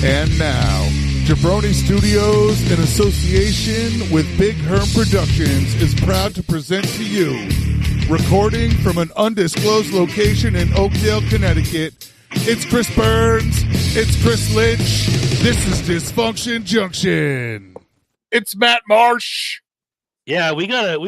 And now, Jabroni Studios, in association with Big Herm Productions, is proud to present to you, recording from an undisclosed location in Oakdale, Connecticut, it's Chris Burns, it's Chris Lynch, this is Dysfunction Junction. It's Matt Marsh. Yeah, we gotta.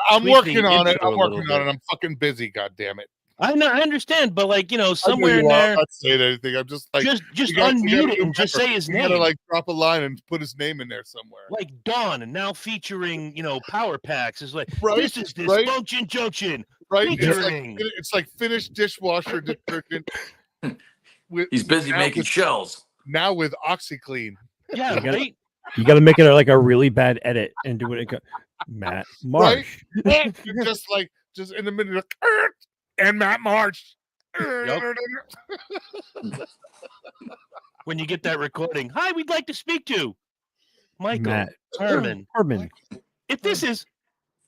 I'm working on it. I'm fucking busy. God damn it. I know. I understand, but somewhere in there. I'm not saying anything. I'm just like just unmute it and just say his name. You gotta drop a line and put his name in there somewhere. Like Dawn, and now featuring power packs is like right, this is Dysfunction Junction. Right, it's like finished dishwasher detergent. He's busy making shells now with OxyClean. Yeah, right. You got to make it like a really bad edit and do it. Matt Marsh. Right? just in the middle of and Matt Marsh. Yep. When you get that recording, hi, we'd like to speak to Michael Herman. If this is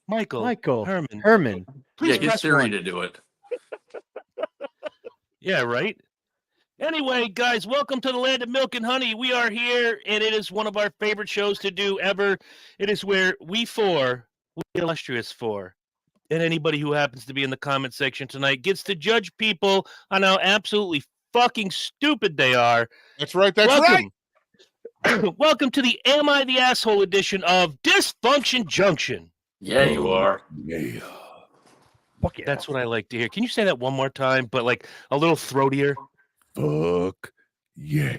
Michael Herman, please get Siri to do it. Yeah, right. Anyway, guys, welcome to the land of milk and honey. We are here, and it is one of our favorite shows to do ever. It is where we illustrious four, and anybody who happens to be in the comment section tonight gets to judge people on how absolutely fucking stupid they are. That's right. Welcome to the Am I the Asshole edition of Dysfunction Junction. Yeah, you are. Yeah. Fuck yeah. That's what I like to hear. Can you say that one more time, but like a little throatier? Fuck yeah.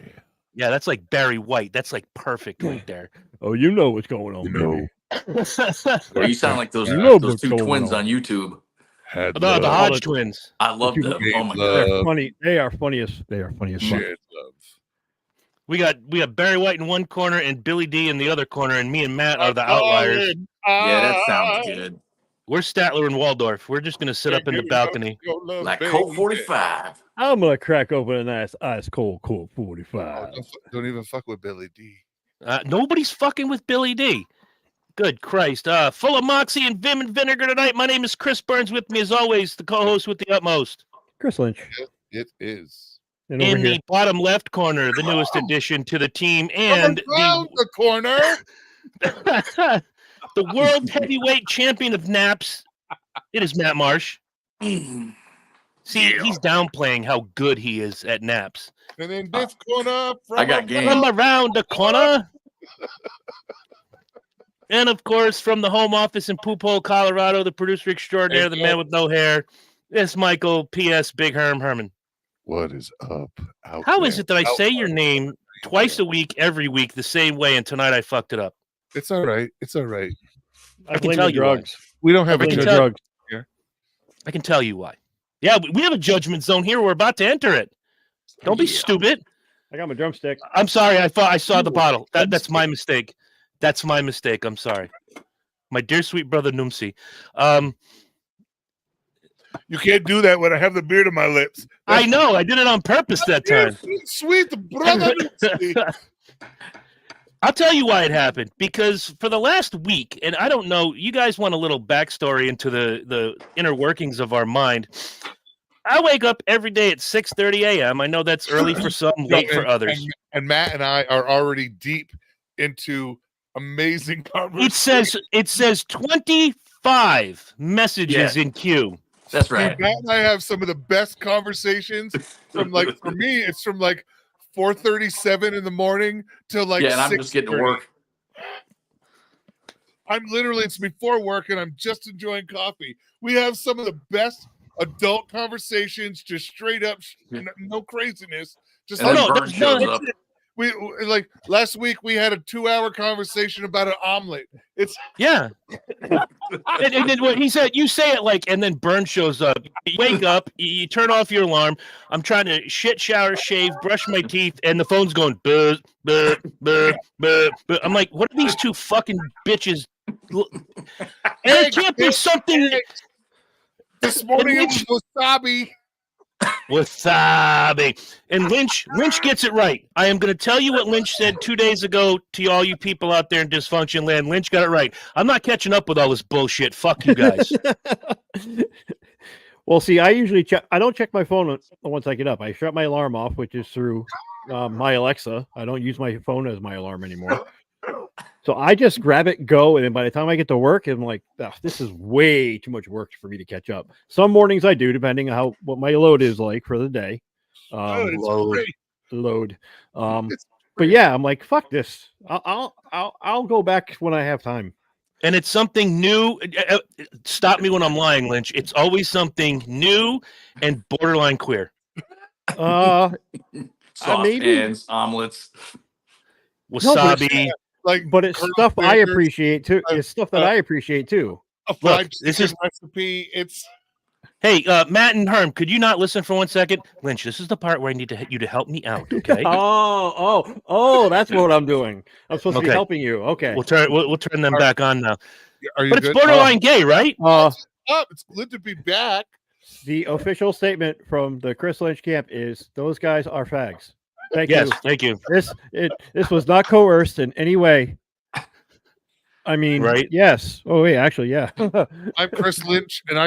Yeah, that's like Barry White. That's like perfect right there. Oh, you know what's going on, baby. Well, you sound like those two twins on YouTube. The Hodge twins. I love them. Oh my god, they're funny. They are funniest. Shit, We got Barry White in one corner and Billy D in the other corner, and me and Matt are the outliers. Yeah, that sounds good. We're Statler and Waldorf. We're just gonna sit up in the balcony. Like Colt 45. I'm gonna crack open a nice ice cold 45. Don't even fuck with Billy D. Nobody's fucking with Billy D. Good Christ. Full of moxie and vim and vinegar tonight. My name is Chris Burns. With me, as always, the co-host with the utmost, Chris Lynch. It is. And in the bottom left corner, the newest addition to the team, and the corner. The world heavyweight champion of naps. It is Matt Marsh. See, he's downplaying how good he is at naps. And then this corner, I got game. From around the corner. And of course, from the home office in Poop-Hole, Colorado, the producer extraordinaire, the man with no hair, it's Michael P.S. Big Herman. What is up? How is it that I say your name twice a week, every week, the same way, and tonight I fucked it up? It's all right. I can tell you drugs. We don't have drugs here. I can tell you why. Yeah, we have a judgment zone here. We're about to enter it. Don't be stupid. I got my drumstick. I'm sorry. I saw the bottle. That's my mistake. That's my mistake. I'm sorry. My dear sweet brother Numsi. You can't do that when I have the beard on my lips. I know. I did it on purpose that time. Sweet brother Numsi. I'll tell you why it happened. Because for the last week, and I don't know, you guys want a little backstory into the inner workings of our mind. I wake up every day at 6:30 a.m. I know that's early for some, late for others. And Matt and I are already deep into amazing conversations. It says 25 messages in queue. That's right. And Matt and I have some of the best conversations from for me, it's from 4:37 in the morning till and I'm just getting to work. It's before work and I'm just enjoying coffee. We have some of the best adult conversations, just straight up, no craziness. Just we last week we had a 2-hour conversation about an omelet. And then what he said, you say it and then Burn shows up. You wake up, you turn off your alarm. I'm trying to shit, shower, shave, brush my teeth, and the phone's going buzz, buzz, buzz, buzz. I'm like, what are these two fucking bitches? And it can't be something. This morning it was wasabi. Wasabi. And Lynch gets it right. I am going to tell you what Lynch said 2 days ago to all you people out there in dysfunction land. Lynch got it right. I'm not catching up with all this bullshit. Fuck you guys. Well, see, I usually check. I don't check my phone once I get up. I shut my alarm off, which is through my Alexa. I don't use my phone as my alarm anymore. So I just grab it, go, and then by the time I get to work, I'm like, "Ugh, this is way too much work for me to catch up." Some mornings I do, depending on what my load is like for the day. It's Load. great. Load. It's But great. yeah, I'm like, fuck this. I'll go back when I have time. And it's something new. Stop me when I'm lying, Lynch. It's always something new and borderline queer. Soft Maybe. pans, omelets. Wasabi. But it's Colonel stuff I Sanders, appreciate too. It's stuff that I appreciate too. a fried this chicken is- recipe. It's Hey, Matt and Herm, could you not listen for 1 second? Lynch, this is the part where I need you to help me out, okay? Oh, that's what I'm doing. I'm supposed to be Okay. helping you. Okay. We'll turn them back on now. are you But it's good? borderline gay, right? It's good to be back. The official statement from the Chris Lynch camp is those guys are fags. Thank Yes, you. thank you. This was not coerced in any way. I mean, Right. yes. Oh, wait, actually, yeah. I'm Chris Lynch, and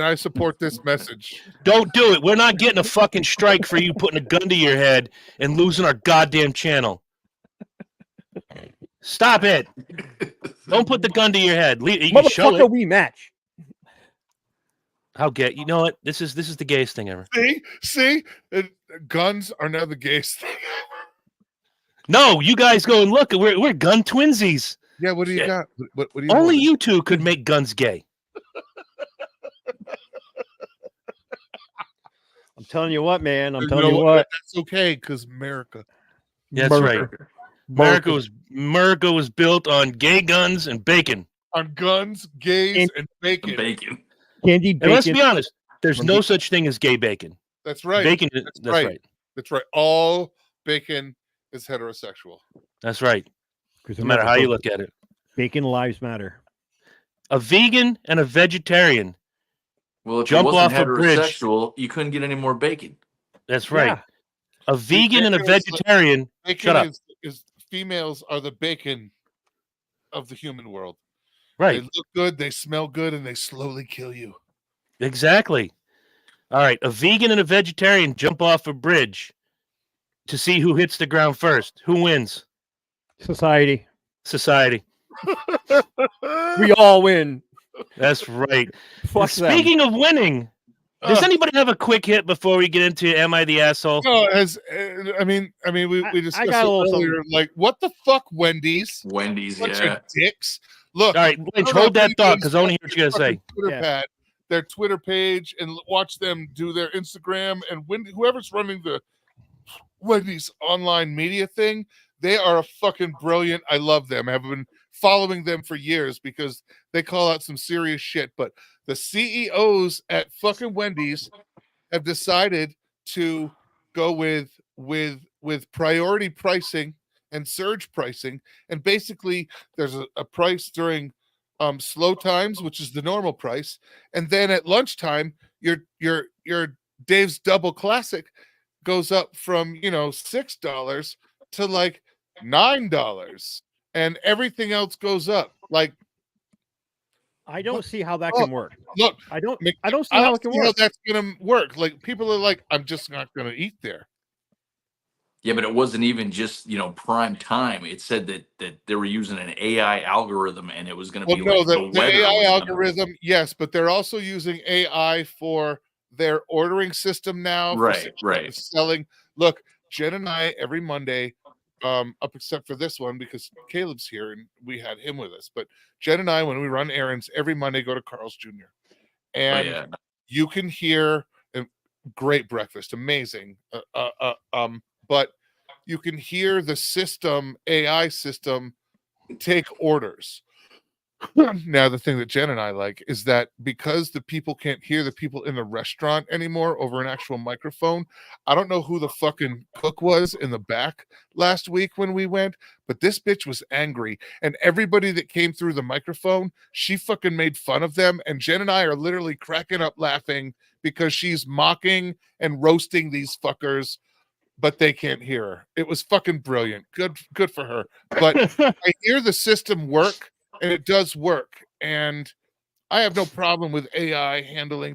I support this message. Don't do it. We're not getting a fucking strike for you putting a gun to your head and losing our goddamn channel. Stop it. Don't put the gun to your head. You can show Motherfucker, it. we match. How gay? You know what? This is the gayest thing ever. See, guns are now the gayest thing. No, you guys go and look. We're gun twinsies. Yeah, what do you got? What do you? Only want? you two could make guns gay. I'm telling you what, man. I'm You telling know you what. That's okay, because America. That's right. America was built on gay guns and bacon. On guns, gays, and bacon. Candy And bacon. let's be honest, there's no such thing as gay bacon. That's right. Bacon. That's right. That's right. All bacon is heterosexual. That's right. No matter how you look at it. Bacon lives matter. A vegan and a vegetarian. Well, if jump it wasn't off a bridge. heterosexual, you couldn't get any more bacon. That's right. Yeah. A vegan and a vegetarian. Shut up. Is females are the bacon of the human world. Right. They look good, they smell good, and they slowly kill you. Exactly. All right. A vegan and a vegetarian jump off a bridge to see who hits the ground first. Who wins? Society. We all win. That's right. Fuck them. Speaking of winning, does anybody have a quick hit before we get into Am I the Asshole? No, we discussed it earlier. Like, what the fuck, Wendy's? Bunch of dicks. Look, all right, Lynch, hold that thought because I want to hear what you gotta say. Their Twitter page, and watch them do their Instagram, and whoever's running the Wendy's online media thing, they are a fucking brilliant. I love them. I've been following them for years because they call out some serious shit. But the CEOs at fucking Wendy's have decided to go with priority pricing and surge pricing, and basically there's a price during slow times, which is the normal price, and then at lunchtime your Dave's Double Classic goes up from $6 to like $9, and everything else goes up. Like, I don't see how that can work. Look, I don't see how it can work. How that's gonna work. Like, people are like, I'm just not gonna eat there. Yeah, but it wasn't even just prime time. It said that they were using an AI algorithm, and it was going to be like the weather AI algorithm. Yes, but they're also using AI for their ordering system now. Right. Selling. Look, Jen and I every Monday, up except for this one because Caleb's here and we had him with us. But Jen and I, when we run errands every Monday, go to Carl's Jr. And you can hear great breakfast, amazing. But you can hear the AI system, take orders. Now, the thing that Jen and I like is that because the people can't hear the people in the restaurant anymore over an actual microphone, I don't know who the fucking cook was in the back last week when we went, but this bitch was angry. And everybody that came through the microphone, she fucking made fun of them. And Jen and I are literally cracking up laughing because she's mocking and roasting these fuckers, but they can't hear her. It was fucking brilliant. Good for her. But I hear the system work, and it does work. And I have no problem with AI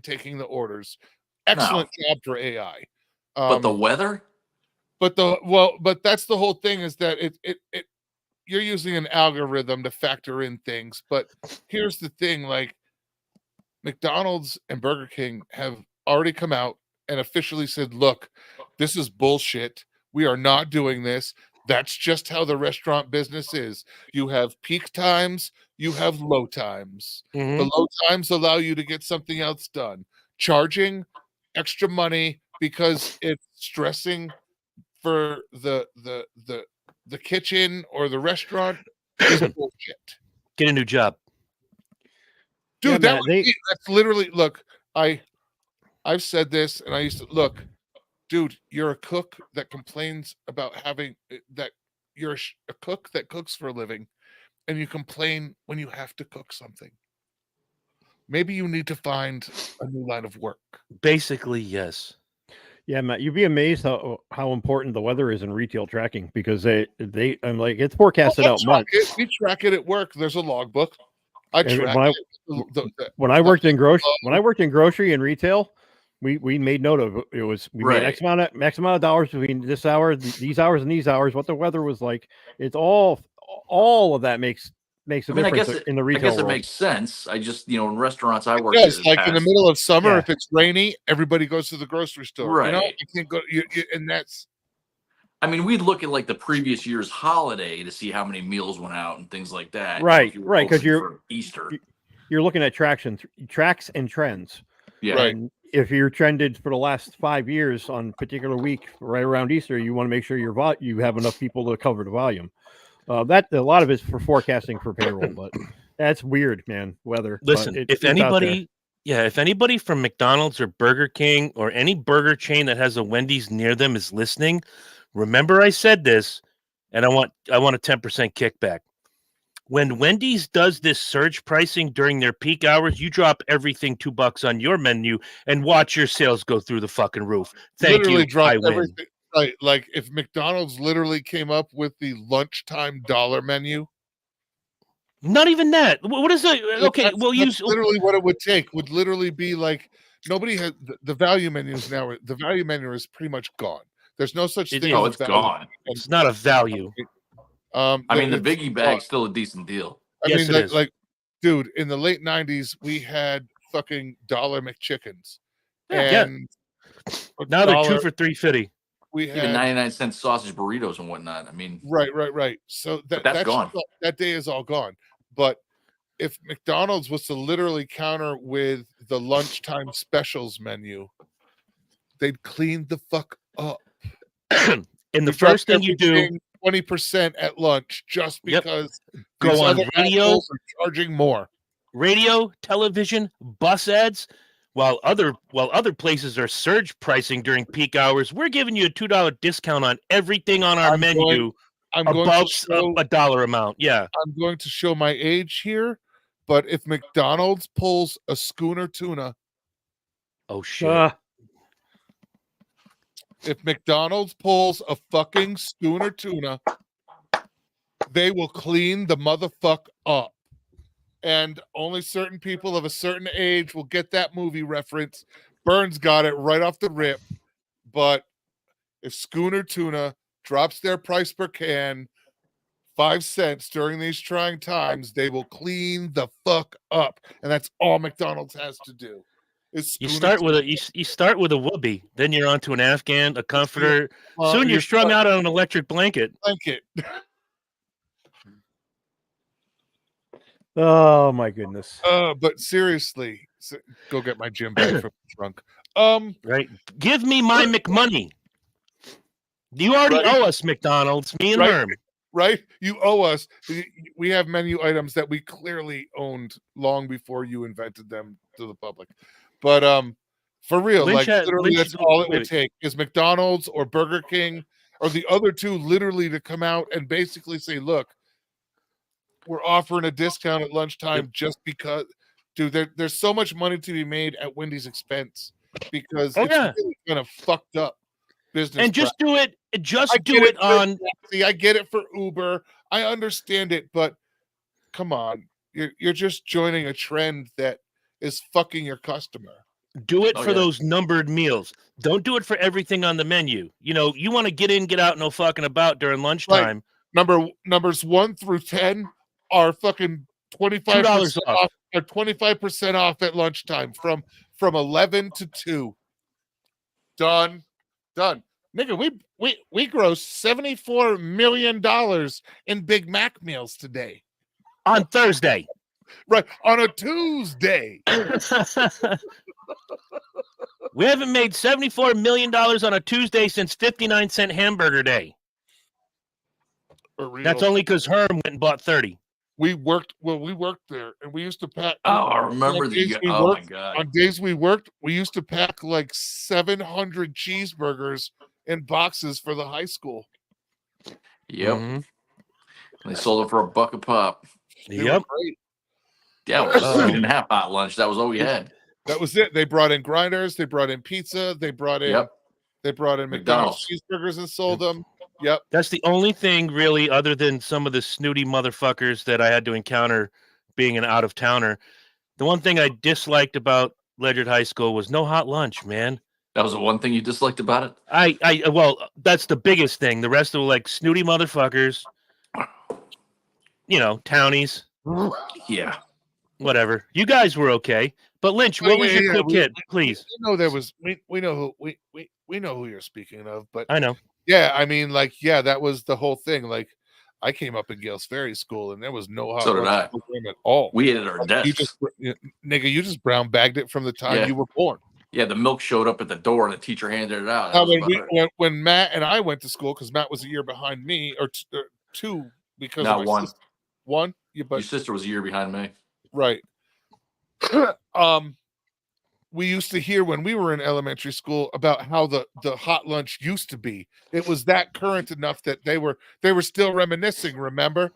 taking the orders. Excellent job for AI. But the weather? but that's the whole thing, is that it you're using an algorithm to factor in things. But here's the thing, like McDonald's and Burger King have already come out and officially said, look, this is bullshit. We are not doing this. That's just how the restaurant business is. You have peak times, you have low times. Mhm. The low times allow you to get something else done. Charging extra money because it's stressing for the kitchen or the restaurant is bullshit. Get a new job. Dude, Yeah, Matt, that's literally, look, I've said this, and I used to, look, dude, you're a cook that complains about having that. You're a cook that cooks for a living, and you complain when you have to cook something. Maybe you need to find a new line of work. Basically, yes. Yeah, Matt, you'd be amazed how important the weather is in retail tracking, because I'm like, it's forecasted out months. We track it at work. There's a logbook. I track it. When I worked in grocery and retail, we made note of it. We made X amount of dollars between this hour, these hours, and these hours. What the weather was like. It's all of that makes a difference in the retail. I guess it makes sense. I just, in restaurants I work at, like in the middle of summer, if it's rainy, everybody goes to the grocery store. Right. You can't go, and that's. I mean, we'd look at like the previous year's holiday to see how many meals went out and things like that. Right, because you're Easter. You're looking at tracks and trends. Yeah. Right. And if you're trended for the last 5 years on a particular week right around Easter, you want to make sure you have enough people to cover the volume. That a lot of it's for forecasting for payroll, but that's weird, man. Weather. Listen, if anybody from McDonald's or Burger King or any burger chain that has a Wendy's near them is listening, remember I said this, and I want a 10% kickback. When Wendy's does this surge pricing during their peak hours, you drop everything $2 on your menu and watch your sales go through the fucking roof. Thank you. I win. Right, like if McDonald's literally came up with the lunchtime dollar menu. Not even that. What is it? Okay, that's literally what it would take. Would literally be like, nobody has the value menus now. The value menu is pretty much gone. There's no such thing. It's gone. It's not a value. I mean, the biggie bag's still a decent deal. Yes, it is. Like, dude, in the late 90s, we had fucking $1 McChickens. And now they're 2 for $3.50. We had even 99-cent sausage burritos and whatnot. I mean, right. So that's gone. That day is all gone. But if McDonald's was to literally counter with the lunchtime specials menu, they'd clean the fuck up. And the first thing you do, 20% at lunch, just because go on radio, are charging more. Radio, television, bus ads. While other places are surge pricing during peak hours, we're giving you a $2 discount on everything on our menu above a dollar amount. Yeah. I'm going to show my age here, but if McDonald's pulls a schooner tuna. Oh, shit. If McDonald's pulls a fucking schooner tuna, they will clean the motherfucker up. And only certain people of a certain age will get that movie reference. Burns got it right off the rip. But if Schooner Tuna drops their price per can 5 cents during these trying times, they will clean the fuck up. And that's all McDonald's has to do. You start with a whoopee, then you're onto an Afghan, a comforter. Soon you're strung out on an electric blanket. Oh my goodness. But seriously, go get my gym bag from the trunk. Right. Give me my McMoney. You already owe us, McDonald's. Me and Herm. Right? You owe us. We have menu items that we clearly owned long before you invented them to the public. But for real, literally that's all it would take is McDonald's or Burger King or the other two literally to come out and basically say, look, we're offering a discount at lunchtime just because, dude, there's so much money to be made at Wendy's expense because it's really kind of fucked up business. And just do it. Just do it on. See, I get it for Uber. I understand it, but come on, you're just joining a trend that is fucking your customer. Do it Oh, for yeah. those numbered meals. Don't do it for everything on the menu. You know, you want to get in, get out, no fucking about during lunchtime. Numbers 1 through 10 are fucking 25% $2 off. off. Are 25% off at lunchtime from 11 to 2. Done. Nigga, we grossed $74 million in Big Mac meals today. On Thursday. Right. On a Tuesday. We haven't made $74 million on a Tuesday since 59-cent hamburger day. That's only because Herm went and bought 30. We worked there, and we used to pack. Oh, I remember my God. On days we worked, we used to pack like 700 cheeseburgers in boxes for the high school. Yep. Mm-hmm. They sold it for $1 a pop. Yep. Yeah, we didn't have hot lunch. That was all we had. That was it. They brought in grinders. They brought in pizza. They brought in McDonald's cheeseburgers and sold them. Yep. That's the only thing really, other than some of the snooty motherfuckers that I had to encounter being an out-of-towner. The one thing I disliked about Ledyard High School was no hot lunch, man. That was the one thing you disliked about it? Well, that's the biggest thing. The rest of them were like snooty motherfuckers. You know, townies. Yeah. Whatever. You guys were okay. But Lynch, what was your quick hit, please? We know who you're speaking of, but I know. Yeah, I mean, that was the whole thing. Like, I came up in Gales Ferry School, and there was no hot lunch program at all. We ate at our desks. You just brown bagged it from the time you were born. Yeah, the milk showed up at the door, and the teacher handed it out. When Matt and I went to school, because Matt was a year behind me, or 2, because not of one. Sister. 1, your sister was a year behind me. Right. We used to hear when we were in elementary school about how the hot lunch used to be. It was that current enough that they were still reminiscing. Remember?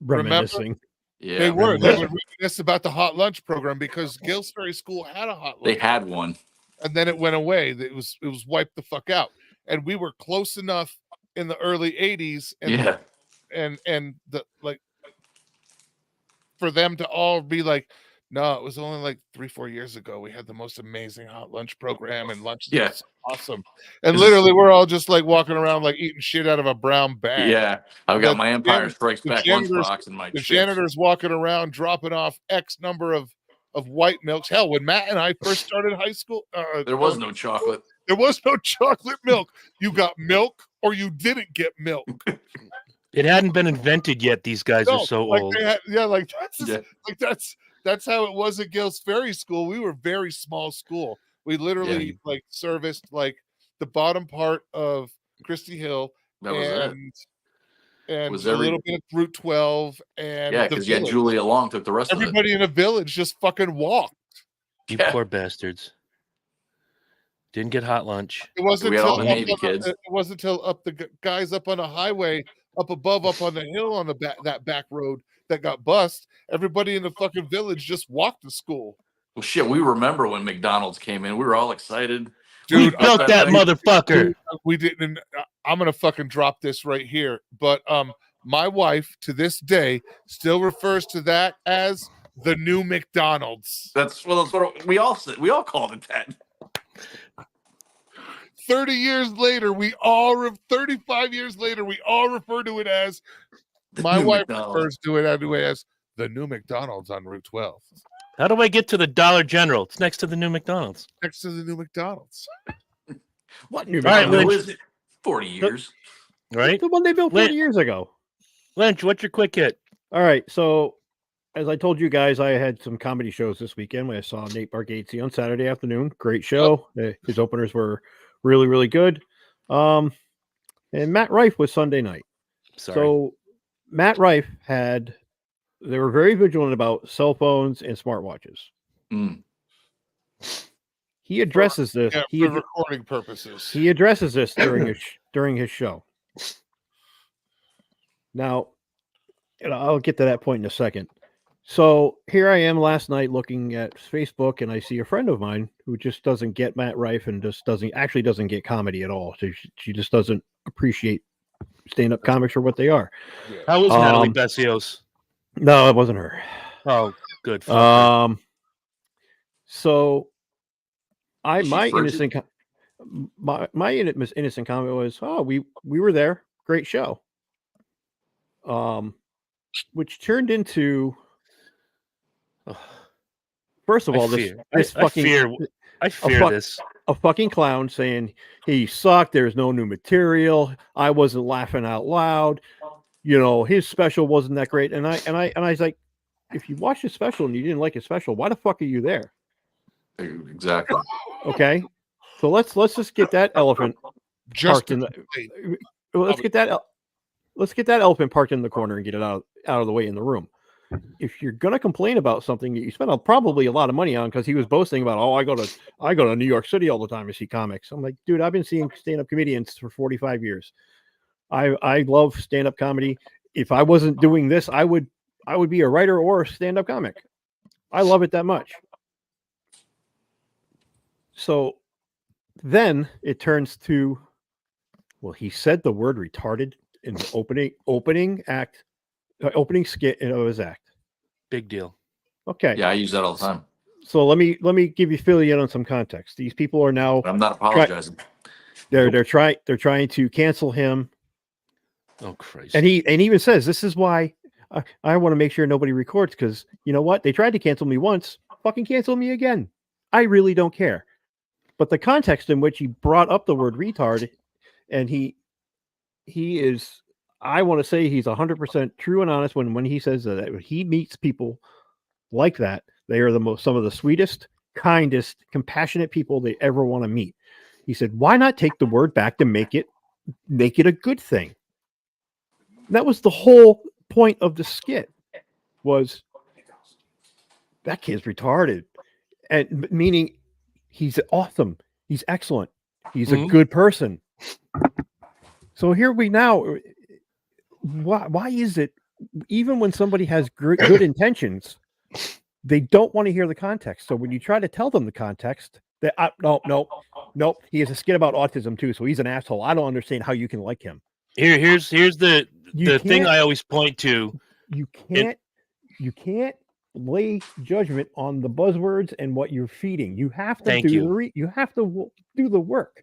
Yeah, they would reminisce about the hot lunch program because Gales Ferry School had a hot lunch. They had one, and then it went away. It was wiped the fuck out. And we were close enough in the early '80s, and for them to all be like, no, it was only like 3-4 years ago. We had the most amazing hot lunch program, and lunch was awesome. And literally, we're all just like walking around like eating shit out of a brown bag. Yeah, I've got my Empire Strikes Back lunchbox and my. The janitors walking around dropping off X number of white milks. Hell, when Matt and I first started high school, there was no chocolate. There was no chocolate milk. You got milk or you didn't get milk. It hadn't been invented yet. These guys are so old. That's how it was at Gales Ferry School. We were a very small school. We literally serviced like the bottom part of Christie Hill. That was it. And was a little bit of Route 12. And because Julia Long took the rest of it. Everybody in the village just fucking walked. You poor bastards. Didn't get hot lunch. It wasn't until up the guys up on a highway up above, up on the hill on that back road that got bust. Everybody in the fucking village just walked to school. Well, shit, we remember when McDonald's came in. We were all excited. Dude, we built that motherfucker. Dude, we didn't. I'm gonna fucking drop this right here. But my wife to this day still refers to that as the new McDonald's. That's what we all said. We all called it that. 30 years later, 35 years later, we all refer to it as. My wife refers to it as the new McDonald's on Route 12. How do I get to the Dollar General? It's next to the new McDonald's. Next to the new McDonald's. What new McDonald's is it? 40 years. Right? The one they built 40 years ago. Lynch, what's your quick hit? All right. So, as I told you guys, I had some comedy shows this weekend. I saw Nate Bargatze on Saturday afternoon. Great show. His openers were really, really good. And Matt Rife was Sunday night. Sorry. So, Matt Rife they were very vigilant about cell phones and smartwatches. He addresses this for recording purposes. He addresses this during his show. Now, I'll get to that point in a second. So here I am last night looking at Facebook, and I see a friend of mine who just doesn't get Matt Rife and just doesn't get comedy at all. So she just doesn't appreciate stand-up comics for what they are. How was Natalie Bessios? No, it wasn't her. Oh, good. So my innocent comment was, oh, we were there, great show. Which turned into, first of all, I fear this. A fucking clown saying he sucked. There's no new material. I wasn't laughing out loud. You know, his special wasn't that great. And I was like, if you watched his special and you didn't like his special, why the fuck are you there? Exactly. Okay. So let's just get that elephant parked in the. Let's get that elephant parked in the corner and get it out of the way in the room. If you're gonna complain about something that you spent probably a lot of money on, because he was boasting about, oh, I go to New York City all the time to see comics. I'm like, dude, I've been seeing stand-up comedians for 45 years. I love stand-up comedy. If I wasn't doing this, I would be a writer or a stand-up comic. I love it that much. So then it turns to, well, he said the word retarded in the opening skit of his act. Big deal. Okay. Yeah, I use that all the time. So let me fill you in on some context. These people are now. I'm not apologizing. They're trying to cancel him. Oh Christ! And he even says, this is why I want to make sure nobody records, because you know what? They tried to cancel me once. Fucking cancel me again. I really don't care. But the context in which he brought up the word retard, and he is, I want to say he's 100% true and honest when he says that when he meets people like that, they are some of the sweetest, kindest, compassionate people they ever want to meet. He said, why not take the word back to make it a good thing? That was the whole point of the skit, was that kid's retarded, and meaning he's awesome, he's excellent, he's a good person. So here we now. Why is it, even when somebody has good intentions, they don't want to hear the context? So when you try to tell them the context, that nope, he has a skit about autism too, so he's an asshole. I don't understand how you can like him. Here's the thing I always point to. You can't lay judgment on the buzzwords and what you're feeding. You have to you have to do the work.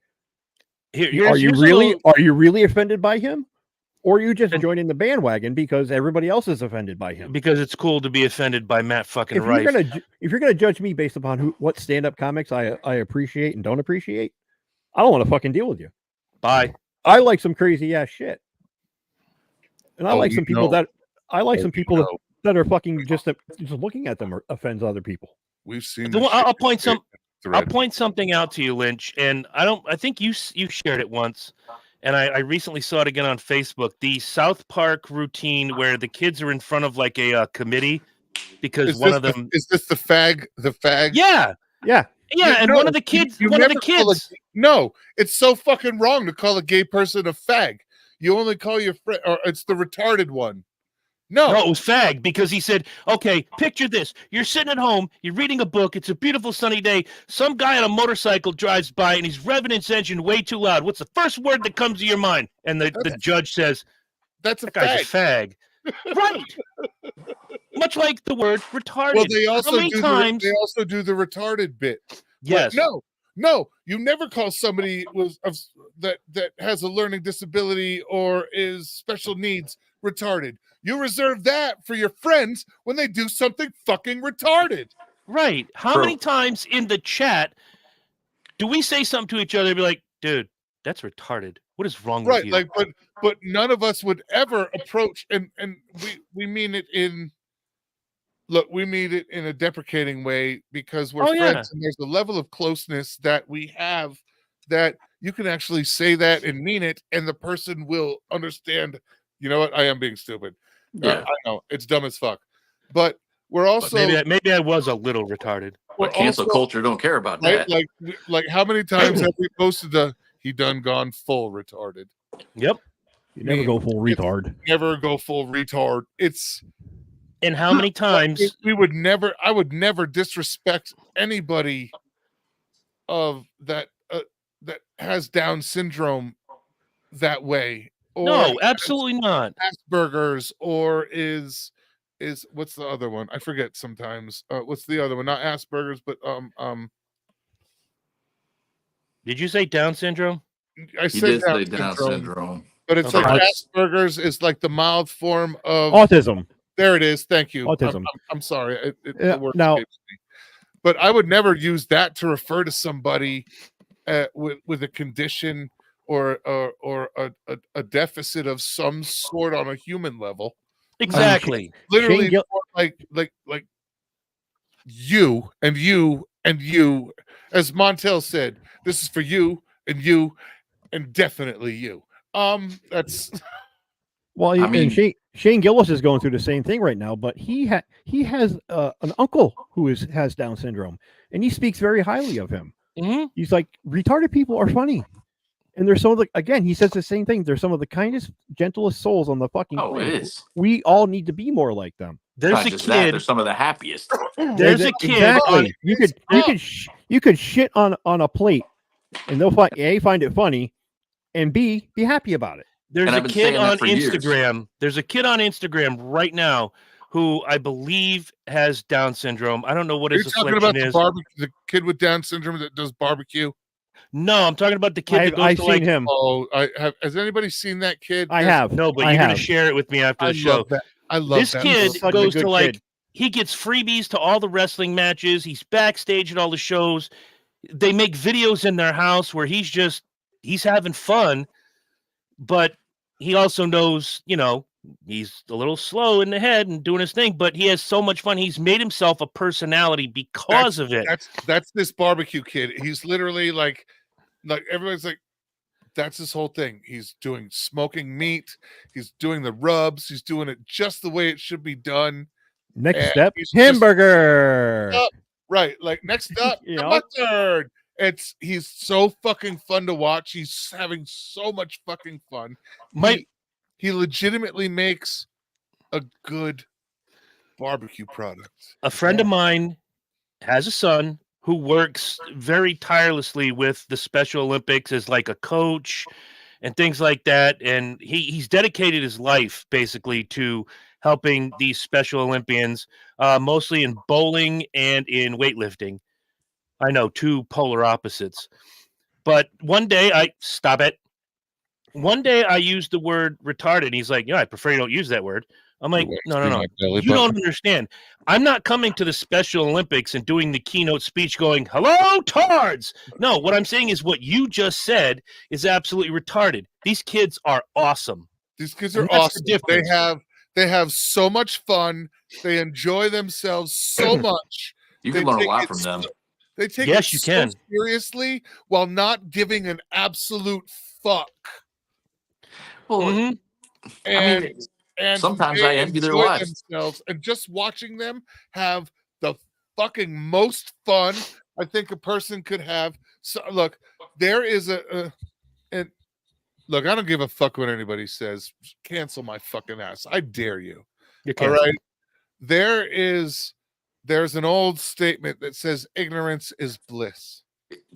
Are you really offended by him? Or you just joining the bandwagon because everybody else is offended by him? Because it's cool to be offended by Matt fucking Rife. If you're gonna judge me based upon what stand-up comics I appreciate and don't appreciate, I don't want to fucking deal with you. Bye. I like some crazy ass shit, and I like some people that are fucking just looking at them offends other people. We've seen. I'll point something out to you, Lynch, and I think you shared it once. And I recently saw it again on Facebook, the South Park routine where the kids are in front of like a committee because is this the fag? Yeah. And one of the kids. No, it's so fucking wrong to call a gay person a fag. You only call your friend, or it's the retarded one. No, it was fag, because he said, okay, picture this. You're sitting at home, you're reading a book, it's a beautiful sunny day. Some guy on a motorcycle drives by and he's revving his engine way too loud. What's the first word that comes to your mind? And the judge says, that guy's a fag. Right. Much like the word retarded. Well, they also do the retarded bit. Yes. But no, you never call somebody that has a learning disability or is special needs retarded. You reserve that for your friends when they do something fucking retarded. Right. How many times in the chat do we say something to each other and be like, dude, that's retarded. What is wrong with you? Right, but none of us would ever approach, and we mean it in a deprecating way, because we're friends, and there's a level of closeness that we have that you can actually say that and mean it, and the person will understand, you know what, I am being stupid. Yeah, I know it's dumb as fuck, but we're also maybe I was a little retarded. But cancel culture don't care about that. Like how many times have we posted he done gone full retarded? Yep. You never go full retard. Never go full retard. And how many times I would never disrespect anybody of that that has Down syndrome that way. Or no, absolutely not. Asperger's, or is what's the other one? I forget sometimes. What's the other one? Not Asperger's, but Did you say Down syndrome? I He said did say Down syndrome. but it's Okay. like Asperger's is like the mild form of Autism. There it is. Thank you. Autism. I'm sorry. Yeah, The word now- escapes me. But I would never use that to refer to somebody with a condition or a deficit of some sort on a human level. Exactly. Literally, like you and you and you, as Montel said, this is for you and definitely you. That's Well, I mean- and Shane Gillis is going through the same thing right now, but he has an uncle who has Down syndrome, and he speaks very highly of him. Mm-hmm. He's like, retarded people are funny, and they're some of the, again, he says the same thing. They're some of the kindest, gentlest souls on the fucking planet. It is. We all need to be more like them. There's Not a just that, kid. they're some of the happiest. There's a kid. Exactly. You could shit on a plate, and they'll find it funny, and B, be happy about it. There's And a I've been kid saying that on for years. Instagram. There's a kid on Instagram right now who I believe has Down syndrome. I don't know what Are his you talking about affliction is. the kid with Down syndrome that does barbecue? No, I'm talking about the kid that goes I've to seen like. him. Oh, has anybody seen that kid? I have. No, but I you're have. gonna share it with me after I the show. love that. I love This that. kid Such a goes good to like. kid. He gets freebies to all the wrestling matches. He's backstage at all the shows. They make videos in their house where he's having fun, but he also knows, he's a little slow in the head and doing his thing, but he has so much fun. He's made himself a personality because of it. That's this barbecue kid. He's literally like everybody's like, that's his whole thing. He's doing smoking meat. He's doing the rubs. He's doing it just the way it should be done. Next And step, he's hamburger. Right. Like next up, You the know? mustard. He's so fucking fun to watch. He's having so much fucking fun. He legitimately makes a good barbecue product. A friend of mine has a son who works very tirelessly with the Special Olympics as like a coach and things like that. And he's dedicated his life basically to helping these Special Olympians, mostly in bowling and in weightlifting. I know, two polar opposites. But one day I used the word retarded. And he's like, I prefer you don't use that word. I'm like, no. You don't understand. I'm not coming to the Special Olympics and doing the keynote speech going, hello, tards. No, what I'm saying is what you just said is absolutely retarded. These kids are awesome. These kids are awesome. They have so much fun. They enjoy themselves so much. You can learn a lot from them. They take you so can. seriously while not giving an absolute fuck. Well, and sometimes I envy their lives. And just watching them have the fucking most fun I think a person could have. So look, there is and look, I don't give a fuck what anybody says. Cancel my fucking ass. I dare you. All right. There's an old statement that says ignorance is bliss.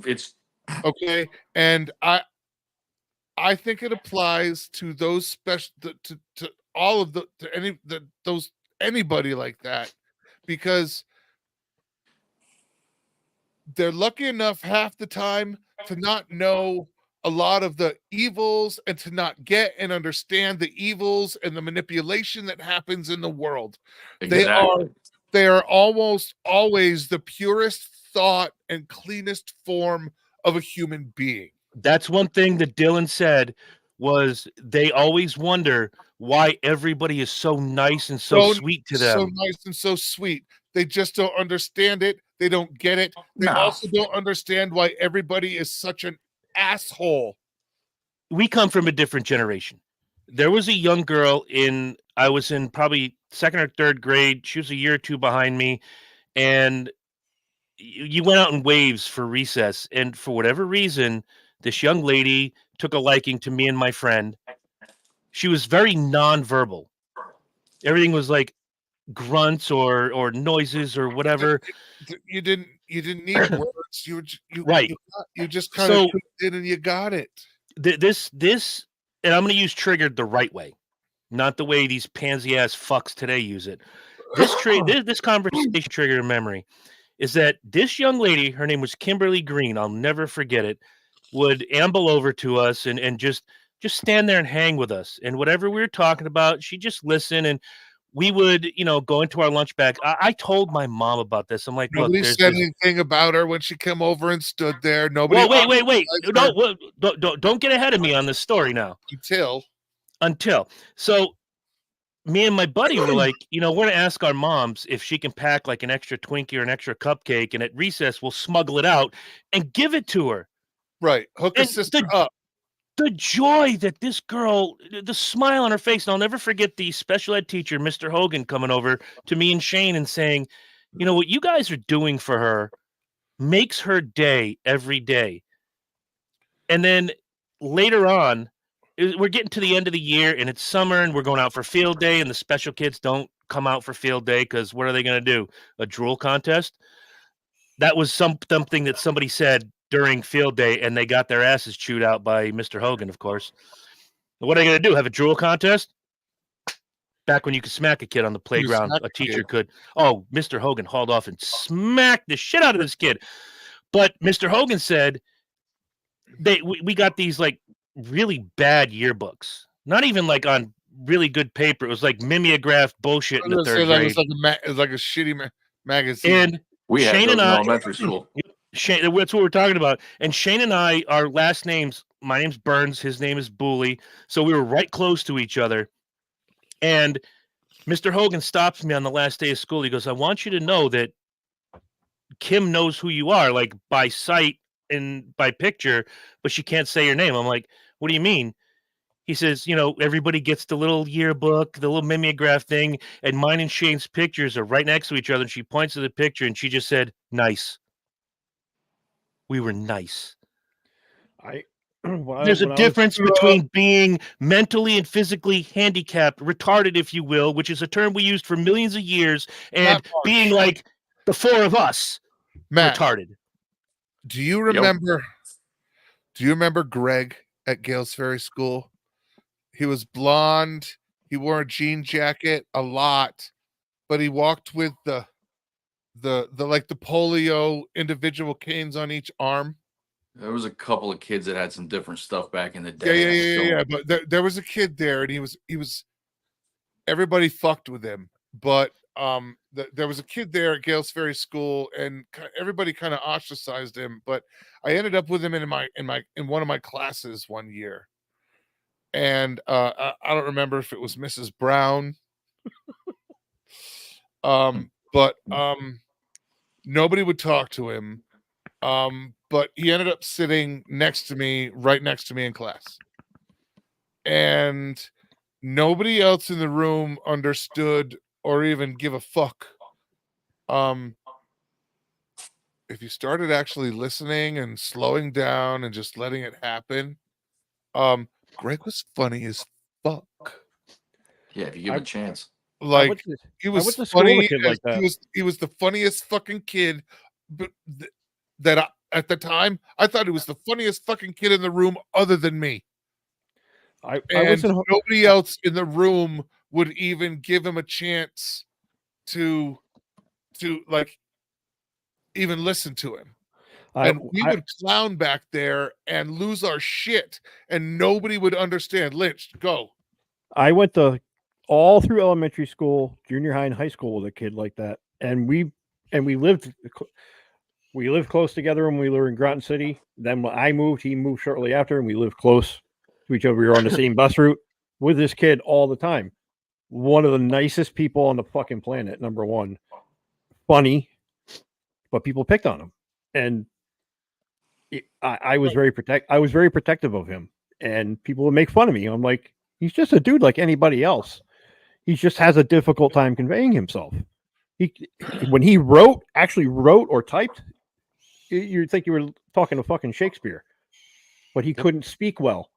It's okay, and I think it applies to those special to all of anybody like that, because they're lucky enough half the time to not know a lot of the evils and to not get and understand the evils and the manipulation that happens in the world. exactly. They are almost always the purest thought and cleanest form of a human being. That's one thing that Dylan said was they always wonder why everybody is so nice and so sweet to them. So nice and so sweet. They just don't understand it. They don't get it. They also don't understand why everybody is such an asshole. We come from a different generation. There was a young girl I was in probably second or third grade. She was a year or two behind me. And you went out in waves for recess. And for whatever reason, this young lady took a liking to me and my friend. She was very nonverbal. Everything was like grunts or noises or whatever. You didn't need words. You right. You just kind of did and you got it. This and I'm going to use triggered the right way, not the way these pansy ass fucks today use it. This conversation triggered a memory. Is that this young lady? Her name was Kimberly Green. I'll never forget it. would amble over to us and just stand there and hang with us. And whatever we were talking about, she'd just listen. And we would, go into our lunch bag. I told my mom about this. I'm like, Nobody look, said anything about her when she came over and stood there. Nobody. Well, wait. No, don't get ahead of me on this story now. Until. So me and my buddy were like, we're going to ask our moms if she can pack like an extra Twinkie or an extra cupcake. And at recess, we'll smuggle it out and give it to her. Right. Hook a sister up. The joy that this girl, the smile on her face, and I'll never forget the special ed teacher, Mr. Hogan, coming over to me and Shane and saying, what you guys are doing for her makes her day every day. And then later on, we're getting to the end of the year and it's summer and we're going out for field day and the special kids don't come out for field day because what are they going to do? A drool contest? That was something that somebody said during field day and they got their asses chewed out by Mr. Hogan, of course. What are they going to do? Have a drool contest? Back when you could smack a kid on the playground, a teacher could. Oh, Mr. Hogan hauled off and smacked the shit out of this kid. But Mr. Hogan said we got these like really bad yearbooks. Not even like on really good paper. It was like mimeograph bullshit in the third grade. It was like a shitty magazine. And we had Shane those and in I, elementary school. Shane, that's what we're talking about. And Shane and I, our last names, my name's Burns, his name is Booley. So we were right close to each other. And Mr. Hogan stops me on the last day of school. He goes, I want you to know that Kim knows who you are, like by sight and by picture, but she can't say your name. I'm like, what do you mean? He says, everybody gets the little yearbook, the little mimeograph thing, and mine and Shane's pictures are right next to each other. And she points to the picture and she just said, nice. We were nice. There's a difference between being mentally and physically handicapped, retarded, if you will, which is a term we used for millions of years, and being like the four of us, Matt, retarded. Do you remember? Do you remember Greg at Gales Ferry School? He was blonde. He wore a jean jacket a lot, but he walked with the polio individual canes on each arm. There was a couple of kids that had some different stuff back in the day. Yeah. But there was a kid there, and he was. Everybody fucked with him, but there was a kid there at Gales Ferry School, and everybody kind of ostracized him. But I ended up with him in one of my classes one year, and I don't remember if it was Mrs. Brown, but nobody would talk to him. But he ended up sitting right next to me in class. And nobody else in the room understood or even give a fuck. If you started actually listening and slowing down and just letting it happen, Greg was funny as fuck. Yeah, if you give him a chance. Like he was funny. He was the funniest fucking kid, but at the time, I thought he was the funniest fucking kid in the room other than me. Nobody else in the room would even give him a chance to like even listen to him. And we would clown back there and lose our shit, and nobody would understand. Lynch, go. I went to all through elementary school, junior high, and high school with a kid like that, and we lived close together when we were in Groton City. Then when I moved, he moved shortly after, and we lived close to each other. We were on the same bus route with this kid all the time. One of the nicest people on the fucking planet, number one. Funny, but people picked on him, and I was very protective of him, and people would make fun of me. I'm like, he's just a dude like anybody else. He just has a difficult time conveying himself. When he actually wrote or typed, you'd think you were talking to fucking Shakespeare, but he couldn't speak well.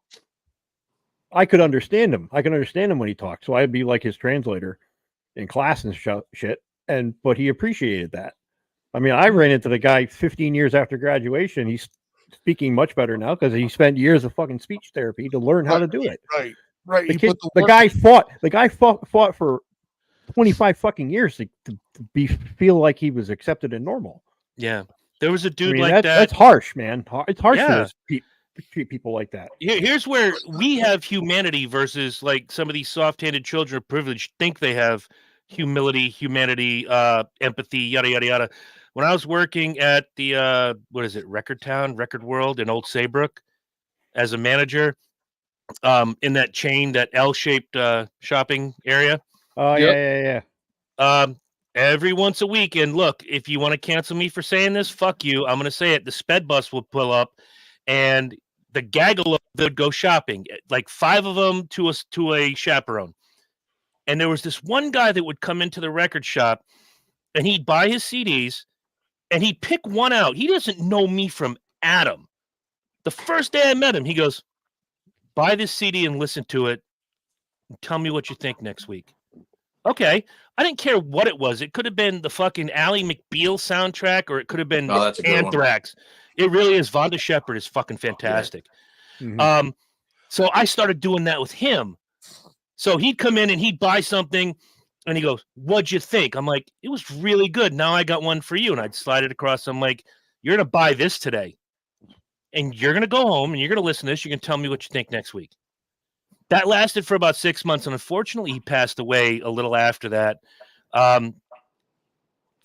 I could understand him. I can understand him when he talked. So I'd be like his translator in class and shit. But he appreciated that. I mean, I ran into the guy 15 years after graduation. He's speaking much better now because he spent years of fucking speech therapy to learn how to do it. Right. The guy fought for 25 fucking years to feel like he was accepted and normal. Yeah. There was a dude like that. That's harsh, man. It's harsh for this people. treat people like that. Here's where we have humanity versus like some of these soft-handed children of privilege think they have humility, humanity, empathy, yada yada yada. When I was working at the Record World in Old Saybrook as a manager, in that chain, that L-shaped shopping area. Oh yeah. Every once a week, and look, if you want to cancel me for saying this, fuck you. I'm gonna say it. The sped bus will pull up, and the gaggle of them would go shopping, like 5 of them to a chaperone. And there was this one guy that would come into the record shop, and he'd buy his CDs, and he'd pick one out. He doesn't know me from Adam. The first day I met him, he goes, "Buy this CD and listen to it, and tell me what you think next week." Okay. I didn't care what it was. It could have been the fucking Ally McBeal soundtrack, or it could have been Anthrax. It really is. Vonda Shepard is fucking fantastic. Yeah. Mm-hmm. So I started doing that with him. So he'd come in and he'd buy something, and he goes, "What'd you think?" I'm like, "It was really good. Now I got one for you." And I'd slide it across. I'm like, "You're going to buy this today, and you're going to go home, and you're going to listen to this. You're going to tell me what you think next week." That lasted for about 6 months, and unfortunately, he passed away a little after that.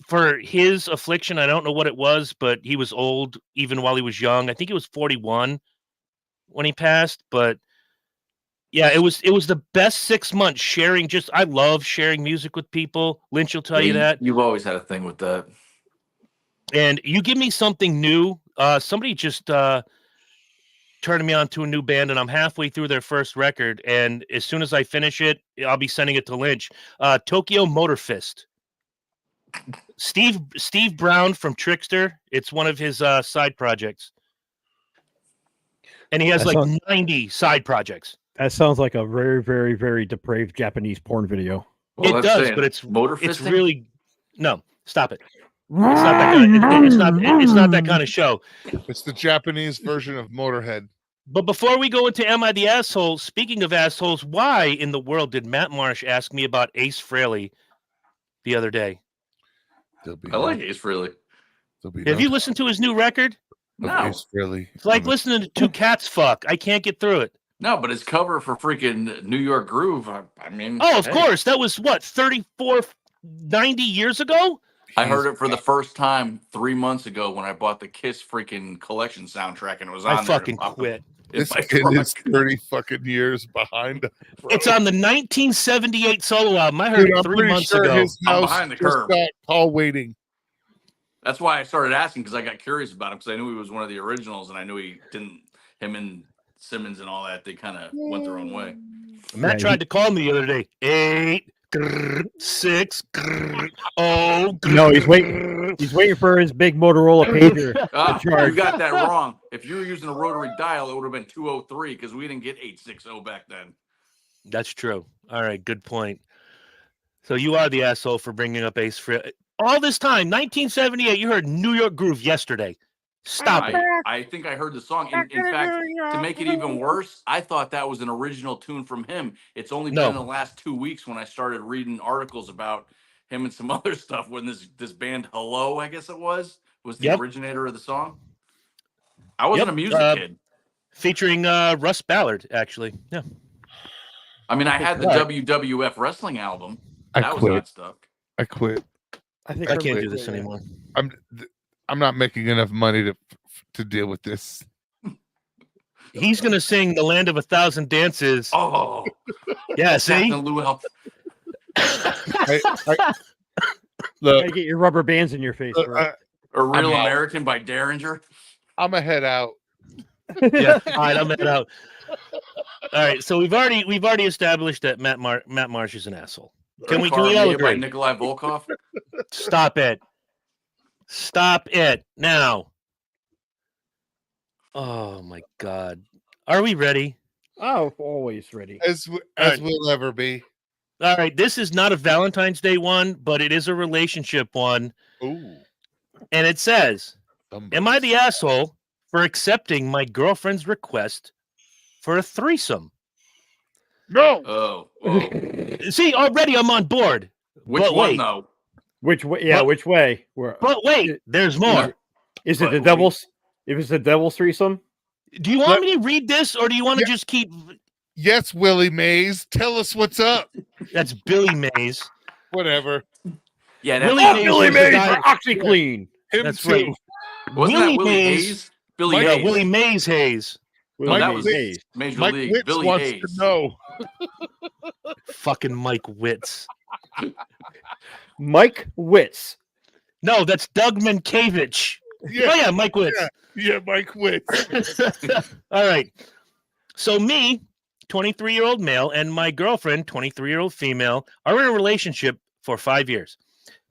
For his affliction, I don't know what it was, but he was old even while he was young. I think he was 41 when he passed. But yeah, it was the best 6 months sharing. I love sharing music with people. Lynch will tell you that. You've always had a thing with that. And you give me something new. Somebody just turning me on to a new band, and I'm halfway through their first record, and as soon as I finish it, I'll be sending it to Lynch. Tokyo Motor Fist. Steve Brown from Trickster. It's one of his side projects, and he has 90 side projects. That sounds like a very, very, very depraved Japanese porn video. Well, it does, but it's really no. Stop it. It's not that kind of, it's not that kind of show. It's the Japanese version of Motorhead. But before we go into Am I the Asshole, speaking of assholes, why in the world did Matt Marsh ask me about Ace Frehley the other day? I like Ace Frehley. Have you listened to his new record? No. Ace Frehley. It's like listening to two cats fuck. I can't get through it. No, but his cover for freaking New York Groove, I mean... Oh, of course. That was, 90 years ago? I heard it for the first time 3 months ago when I bought the Kiss freaking collection soundtrack, and it was on I fucking quit. This kid is 30 fucking years behind. It's on the 1978 solo album. I heard it 3 months ago. His I'm house behind the curve. got Paul waiting. That's why I started asking, because I got curious about him, because I knew he was one of the originals, and I knew him and Simmons and all that, they kind of went their own way. Matt tried to call me the other day. 8, 6, oh. No, he's waiting. He's waiting for his big Motorola pager. You got that wrong. If you were using a rotary dial, it would have been 203 because we didn't get 860 back then. That's true. All right, good point. So you are the asshole for bringing up Ace Frehley. All this time, 1978, you heard New York Groove yesterday. Stop it. I think I heard the song. In fact, to make it even worse, I thought that was an original tune from him. It's only been in the last 2 weeks when I started reading articles about him and some other stuff when this band Hello, I guess it was the originator of the song. I wasn't a music kid. Featuring Russ Ballard, actually. Yeah. I mean, I had the WWF wrestling album. That was hot stuff. I quit. I can't do this anymore. I'm not making enough money to deal with this. He's gonna sing "The Land of a Thousand Dances." Oh, yeah. See, look, get your rubber bands in your face. A Real American by Derringer. I'm gonna head out. Yeah, all right, I'm head out. All right, so we've already established that Matt Marsh is an asshole. Can we all agree? By Nikolai Volkov. Stop it now. Oh my God. Are we ready? Oh, always ready. As we'll ever be. All right. This is not a Valentine's Day one, but it is a relationship one. Ooh. And it says, am I the asshole for accepting my girlfriend's request for a threesome? No. Oh. See, already I'm on board. Which one, though? Which way? Yeah, which way? But wait, there's more. Is it the devil's? If it's the devil's threesome, Do you want me to read this, or do you want to just keep? Yes, Willie Mays. Tell us what's up. That's Billy Mays. Whatever. Yeah, Billy Mays for OxyClean. Yeah. That's too. right. Wasn't Willie that Willie Mays. Hayes? Billy No, Hayes. Willie Mays Hayes. No, that was Hayes. Major Mike League. Witz Billy wants Hayes. to know. Fucking Mike Witz. Mike Witz. No, that's Doug Mankiewicz. Yeah. Oh yeah, Mike Witz. Yeah, Mike Witz. All right. So me, 23-year-old male, and my girlfriend, 23-year-old female, are in a relationship for 5 years.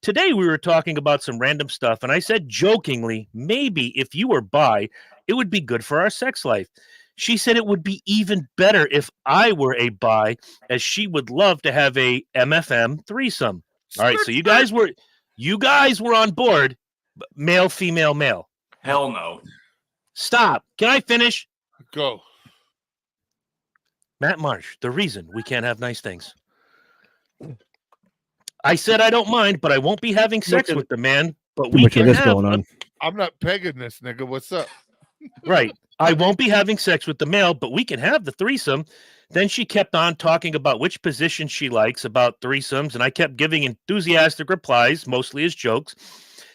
Today we were talking about some random stuff, and I said jokingly, maybe if you were bi, it would be good for our sex life. She said it would be even better if I were a bi, as she would love to have a MFM threesome. All right, so you guys were on board, male, female, male. Hell no. Stop. Can I finish? Go. Matt Marsh, the reason we can't have nice things. I said I don't mind, but I won't be having sex with the man. But we can have. Going on. I'm not pegging this nigga. What's up? Right. I won't be having sex with the male, but we can have the threesome. Then she kept on talking about which position she likes about threesomes, and I kept giving enthusiastic replies, mostly as jokes.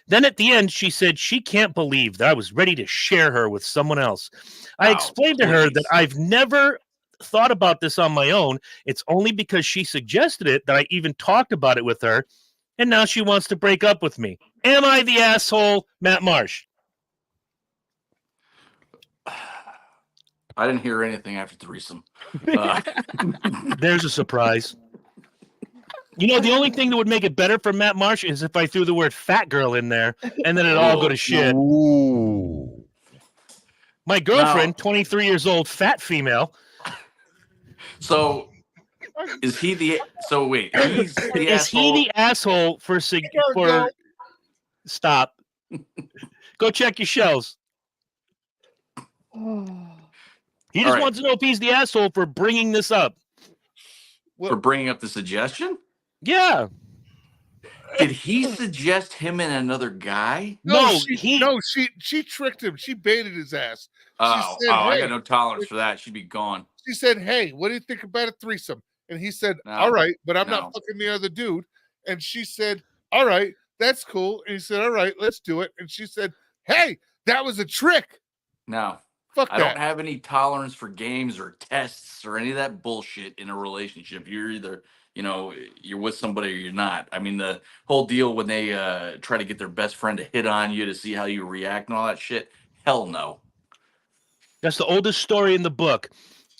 Then at the end, she said she can't believe that I was ready to share her with someone else. I explained to her that I've never thought about this on my own. It's only because she suggested it that I even talked about it with her, and now she wants to break up with me. Am I the asshole, Matt Marsh? I didn't hear anything after threesome. There's a surprise. You know, the only thing that would make it better for Matt Marsh is if I threw the word fat girl in there, and then it'd all go to shit. Ooh. My girlfriend, 23 years old, fat female. So is he the? So wait, he's the Is asshole. he the asshole for Stop. Go check your shelves. He just wants to know if he's the asshole for bringing this up. For bringing up the suggestion? Yeah. Did he suggest him and another guy? No, she tricked him. She baited his ass. Oh, said, I got no tolerance for that. She'd be gone. She said, "Hey, what do you think about a threesome?" And he said, "All right, but I'm not fucking the other dude." And she said, "All right, that's cool." And he said, "All right, let's do it." And she said, "Hey, that was a trick." No. Fuck I that. don't have any tolerance for games or tests or any of that bullshit in a relationship. You're either, you're with somebody or you're not. I mean, the whole deal when they try to get their best friend to hit on you to see how you react and all that shit. Hell no. That's the oldest story in the book.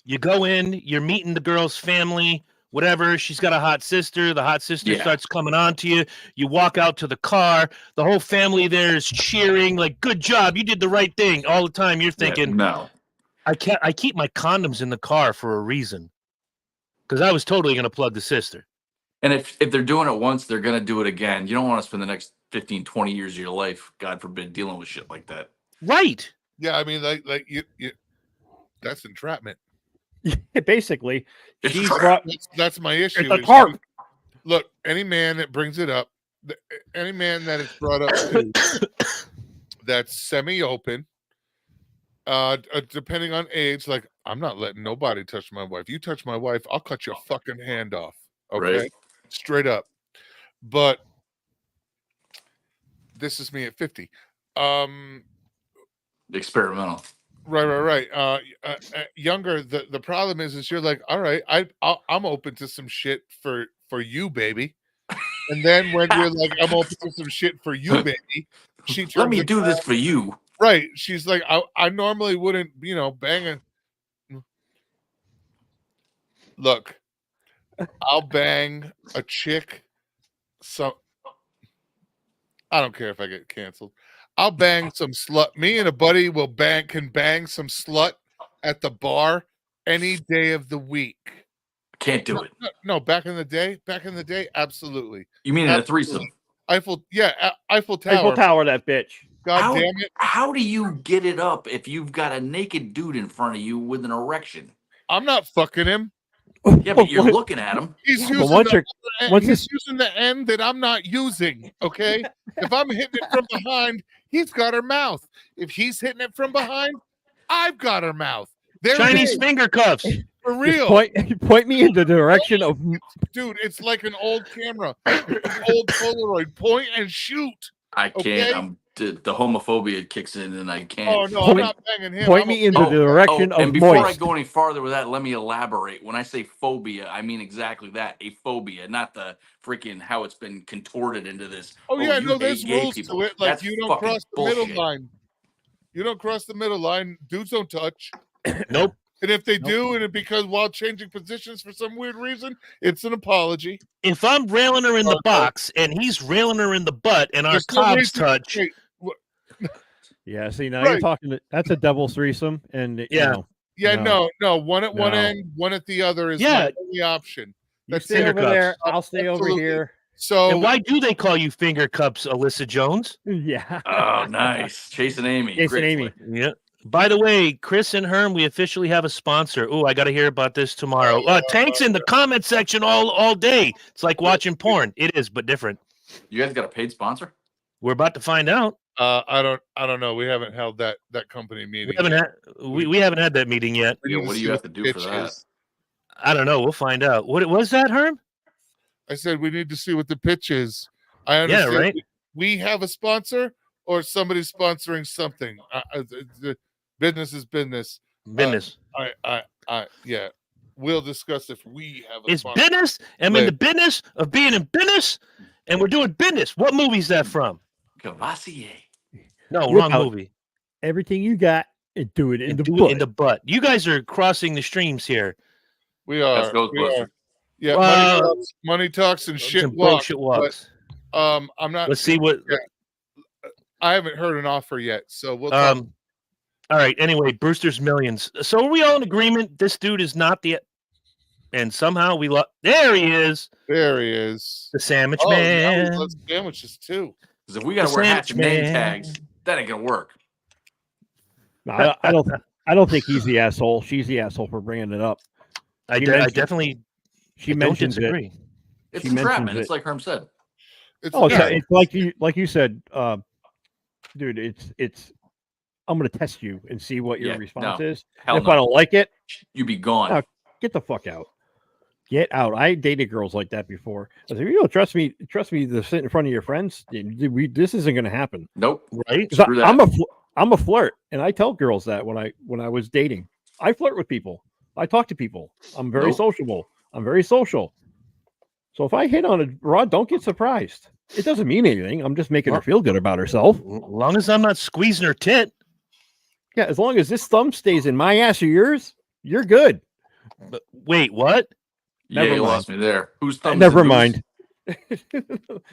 You go in, you're meeting the girl's family, whatever. She's got a hot sister. The hot sister starts coming on to you. You walk out to the car. The whole family there is cheering, like, good job. You did the right thing. All the time you're thinking, no. I keep my condoms in the car for a reason. Because I was totally going to plug the sister. And if they're doing it once, they're going to do it again. You don't want to spend the next 15, 20 years of your life, God forbid, dealing with shit like that. Right. Yeah, I mean, like you that's entrapment. Basically, that's my issue. It's a tarp. Look, any man that brings it up, any man that is brought up to, that's semi-open, depending on age, like, I'm not letting nobody touch my wife. You touch my wife, I'll cut your fucking hand off. Okay, right. Straight up. But this is me at 50. Experimental. Right. Younger, the problem is you're like, all right, I'm open to some shit for you, baby. And then when you're like, I'm open to some shit for you, baby, she turns let me do this for you. Right. She's like, I normally wouldn't, bang a. Look, I'll bang a chick. So I don't care if I get canceled. I'll bang some slut. Me and a buddy can bang some slut at the bar any day of the week. Can't do it. No, back in the day, absolutely. You mean in a threesome? Eiffel Tower. Eiffel Tower, that bitch. God damn it. How do you get it up if you've got a naked dude in front of you with an erection? I'm not fucking him. Yeah, but you're looking at him. He's using, using the end that I'm not using, okay? If I'm hitting it from behind, he's got her mouth. If he's hitting it from behind, I've got her mouth. There Chinese finger cuffs. for Just real. point me in the direction of. Dude, it's like an old camera, an old Polaroid. Point and shoot. I can't. Okay? The homophobia kicks in, and I can't. Oh no, I'm not banging him. Point I'm me in okay the with that. direction of and before I moist. go any farther with that, let me elaborate. When I say phobia, I mean exactly that, a phobia, not the freaking how it's been contorted into this. Oh yeah, you no, hate there's gay rules people. to it. Like That's you don't fucking cross the bullshit. middle line. You don't cross the middle line. Dudes don't touch. Nope. And if they do, and it because while changing positions for some weird reason, it's an apology. If I'm railing her in the box and he's railing her in the butt and our There's no cobs reason- touch, Hey, Yeah, see now Right. you're talking. That's a devil's threesome, and Yeah. yeah, No. no, one at one No. end, one at the other is Yeah. my only option. you That's stay finger over there. cups. I'll stay over Absolutely. here. So and why do they call you finger cups, Alyssa Jones? Yeah. Oh, nice. Chasing Amy. Chasing Great Amy. flick. Yeah. By the way, Chris and Herm, we officially have a sponsor. Oh, I got to hear about this tomorrow. Tank's in the comment section all day. It's like watching porn. It is, but different. You guys got a paid sponsor? We're about to find out. I don't know. We haven't held that company meeting. We haven't had that meeting yet. We Yeah, need what do see you have the to do for pitch that? is. I don't know. We'll find out. What was that, Herm? I said we need to see what the pitch is. I understand. right. We have a sponsor, or somebody's sponsoring something. The business is business. Business. Yeah. We'll discuss if we have a It's sponsor. business. I'm in the business of being in business, and we're doing business. What movie's that from? Cavassier. No, Whip wrong out movie. Everything you got and do it in And the do butt. it in the butt. You guys are crossing the streams here. We are. That's We Ghostbusters. are. Yeah, money talks and shit Some walks. bullshit walks. But, I'm not. Let's see what. I haven't heard an offer yet, so we'll. Talk. All right. Anyway, Brewster's Millions. So are we all in agreement? This dude is not the. And somehow we lost. There he is. There he is. The sandwich Now man. we love sandwiches too. Because if we got to The wear sandwich hats and name man. tags, that ain't gonna work. No, I don't. I don't think he's the asshole. She's the asshole for bringing it up. I She definitely. She I don't mentions it. disagree. It's She entrapment. mentions It's it. like Herm said. Oh, yeah. it's like you said, dude. It's. I'm gonna test you and see what your Yeah, response no. is. Hell If no. I don't like it, You be gone. No. get the fuck out. Get out. I dated girls like that before. I said, you don't trust me to sit in front of your friends. This isn't gonna happen. Nope. Right? 'Cause Screw that. I'm a flirt, and I tell girls that when I was dating, I flirt with people. I talk to people. I'm very Nope. sociable. I'm very social. So if I hit on a rod, don't get surprised. It doesn't mean anything. I'm just making her feel good about herself. As long as I'm not squeezing her tit. Yeah, as long as this thumb stays in my ass or yours, you're good. But wait, what? Yeah, Never you mind. lost me there. Whose thumb? is Never in whose? mind.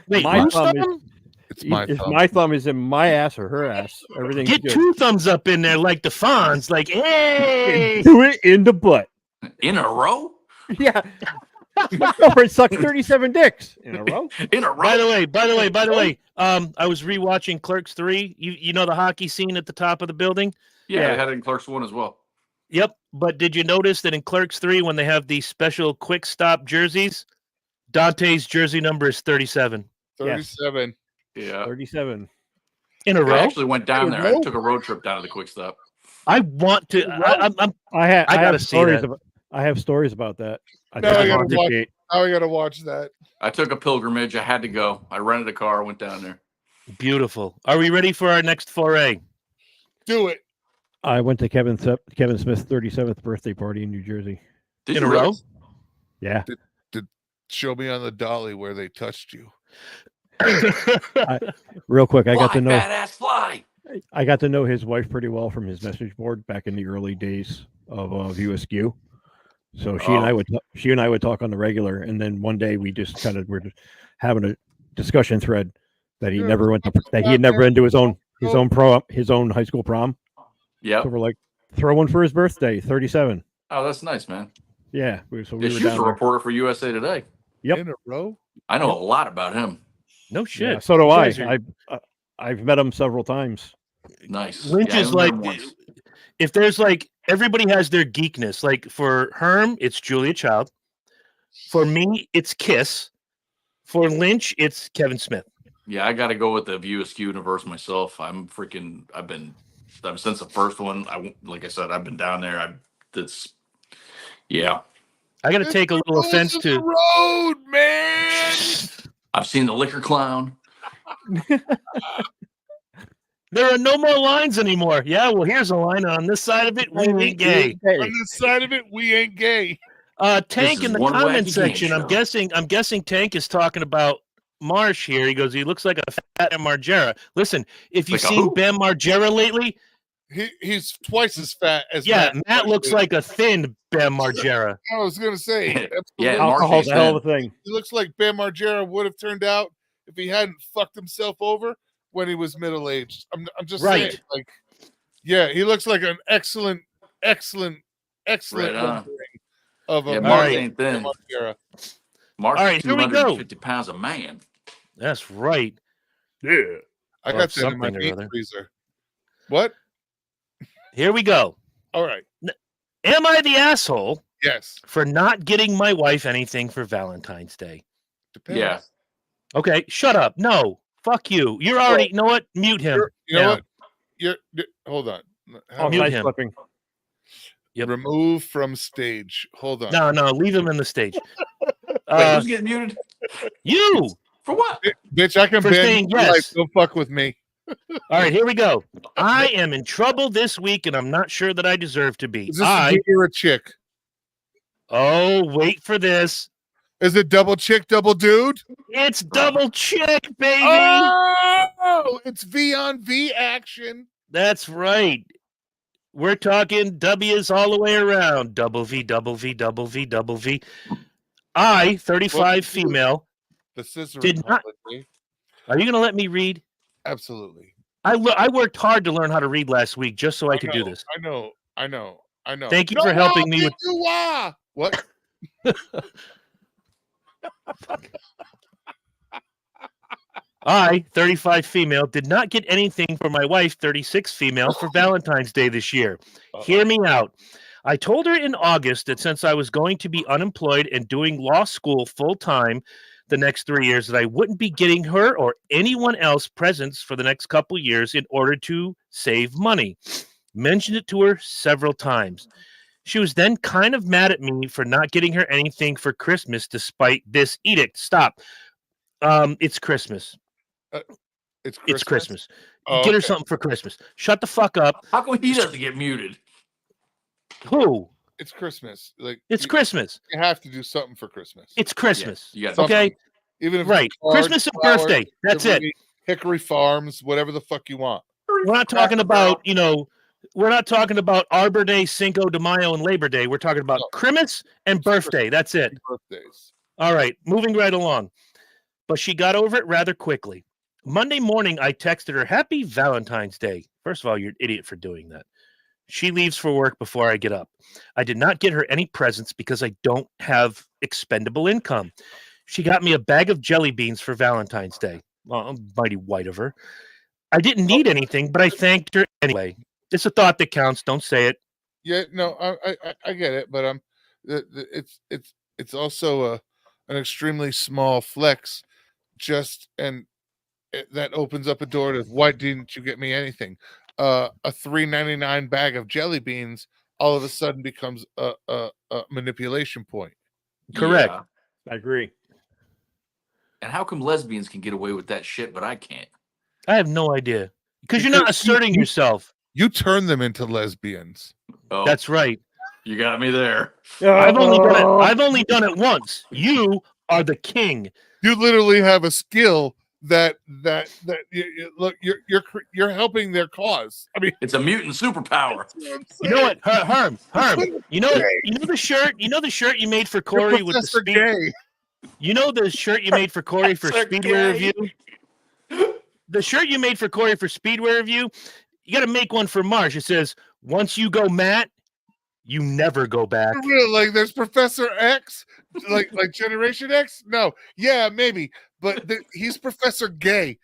Wait, My whose thumb thumb? It's my If thumb. my thumb is in my ass or her ass, everything's Get good. 2 thumbs up in there like the Fonz. Like, hey! Do it in the butt. In a row? Yeah. My girlfriend sucked 37 dicks in a row. In a row? By the way, I was rewatching Clerks 3. You know the hockey scene at the top of the building? Yeah, Yeah. I had it in Clerks 1 as well. Yep. But did you notice that in Clerks 3, when they have these special quick stop jerseys, Dante's jersey number is 37 37. Yeah. 37. in a I row? actually went down there. I row? took a road trip down to the Quick Stop. I want to. I'm I gotta have see stories that. about. I have stories about that. I No, I think gotta I'll watch- dictate. Now I gotta watch that. I took a pilgrimage. I had to go. I rented a car. Went down there. beautiful. Are we ready for our next foray? Do it. I went to Kevin Smith's 37th birthday party in New Jersey. Did In you a really? row? Yeah. Show me on the dolly where they touched you. Real quick, I got to Fly, know. badass fly. I got to know his wife pretty well from his message board back in the early days of USQ. So she and I would talk on the regular, and then one day we just kind of were just having a discussion thread that he Yeah, never went to, that he had never been to his own high school prom. Yep. So we're like, throw one for his birthday, 37. Oh, that's nice, man. Yeah, we Yeah, were she was down a there. reporter for USA Today. Yep. In a row? I know a lot about him. No shit. Yeah, so do You I. guys are- I've met him several times. Nice. Lynch Yeah, I is only met like, him once. if there's like, everybody has their geekness. Like for Herm, it's Julia Child. For me, it's Kiss. For Lynch, it's Kevin Smith. Yeah, I got to go with the View Askew universe myself. I've been since the first one. Like I said, I've been down there. Yeah. I got to take a little offense to road, man. I've seen the liquor clown. There are no more lines anymore. Yeah, well, here's a line on this side of it. We ain't gay. On this side of it, we ain't gay. Tank in the comment section. I'm guessing Tank is talking about Marsh here. He goes, he looks like a fat Bam Margera. Listen, if you've seen Bam Margera lately, he's twice as fat as Matt looks like a thin Bam Margera. I was gonna say, alcohol's a hell of a thing. He looks like Bam Margera would have turned out if he hadn't fucked himself over when he was middle aged. I'm just saying, like, yeah, he looks like an excellent rendering of a Marsh ain't thin. Margera. Marsh is 250 pounds a man. That's right. Yeah, I got that in my meat freezer. What? Here we go. All right. Am I the asshole? Yes. For not getting my wife anything for Valentine's Day? Depends. Yeah. Okay, shut up. No, fuck you. You're already. You know what? Mute him. You know what? Hold on. Mute him. Yep. Remove from stage. Hold on. No, leave him in the stage. Wait, who's getting muted? You. For what? Bitch, I can ban you. Yes. Don't fuck with me. All right, here we go. I am in trouble this week, and I'm not sure that I deserve to be. Is this a dude or a chick? Oh, wait for this. Is it double chick, double dude? It's double chick, baby. Oh, it's V on V action. That's right. We're talking W's all the way around. Double V, double V, double V, double V. I, 35 female, did not. Are you going to let me read? Absolutely. I worked hard to learn how to read last week just so I could do this. I know. Thank you for helping me with. What? I, 35 female, did not get anything for my wife, 36 female, for Valentine's Day this year. Hear me out. I told her in August that since I was going to be unemployed and doing law school full time the next 3 years, that I wouldn't be getting her or anyone else presents for the next couple years in order to save money. Mentioned it to her several times. She was then kind of mad at me for not getting her anything for Christmas despite this edict. Stop. It's Christmas. It's Christmas. Get her something for Christmas. Shut the fuck up. How come he doesn't get muted? Who? It's Christmas. Christmas. You have to do something for Christmas. It's Christmas. Yeah, okay. Even if Christmas and birthday. That's it. Hickory Farms, whatever the fuck you want. We're not talking about, we're not talking about Arbor Day, Cinco de Mayo, and Labor Day. We're talking about Christmas and birthday. That's it. Birthdays. All right, moving right along. But she got over it rather quickly. Monday morning, I texted her, Happy Valentine's Day. First of all, you're an idiot for doing that. She leaves for work before I get up. I did not get her any presents because I don't have expendable income. She got me a bag of jelly beans for Valentine's Day. Well, mighty white of her. I didn't need anything, but I thanked her anyway. It's a thought that counts. Don't say it. Yeah, no, I get it, but it's also an extremely small flex. That opens up a door to why didn't you get me anything? A $3.99 bag of jelly beans all of a sudden becomes a manipulation point. Correct. Yeah. I agree. And how come lesbians can get away with that shit, but I can't? I have no idea. Because you're not asserting yourself. You turn them into lesbians. Oh, that's right. You got me there. I've only done it once. You are the king. You literally have a skill that you're helping their cause. I mean, it's a mutant superpower. You know what, Herm? You know the shirt. You know the shirt you made for Corey with the speed. You know the shirt you made for Corey for Speedway Review. The shirt you made for Corey for Speedway Review. You got to make one for Marsh. It says, "Once you go Matt, you never go back." Like there's Professor X, like Generation X. No, yeah, maybe, but he's Professor Gay.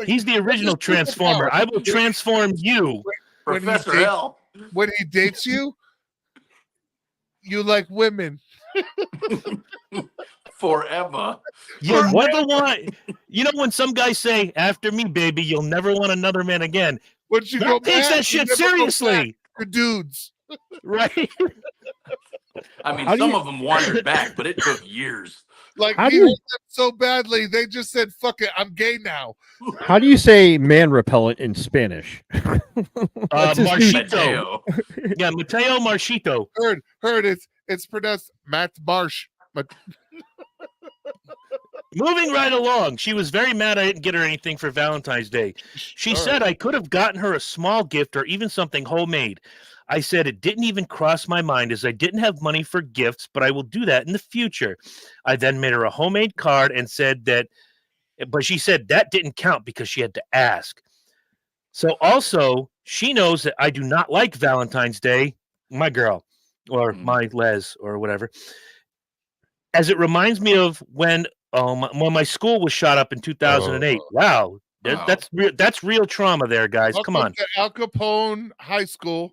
He's the original Transformer. I will transform you, Professor L. When he dates you, you like women. Forever. You'll never want. You know when some guys say, "After me, baby, you'll never want another man again." Once you That go takes back, that you shit never go seriously. back to dudes. Right? I mean, How do some you- of them wandered back, but it took years. Like How he do you- hurt them so badly, they just said, "Fuck it, I'm gay now." How do you say man repellent in Spanish? That's his new- Marshito. Mateo. Yeah, Mateo Marshito. Heard it's pronounced Matt Marsh. But Moving right along, she was very mad I didn't get her anything for Valentine's Day. She said I could have gotten her a small gift or even something homemade. I said it didn't even cross my mind as I didn't have money for gifts, but I will do that in the future. I then made her a homemade card and said that, but she said that didn't count because she had to ask. So also, she knows that I do not like Valentine's Day, my girl, or my Les, or whatever, as it reminds me of when my school was shot up in 2008. Wow, that's real trauma there, guys. Come on. to Al Capone High School.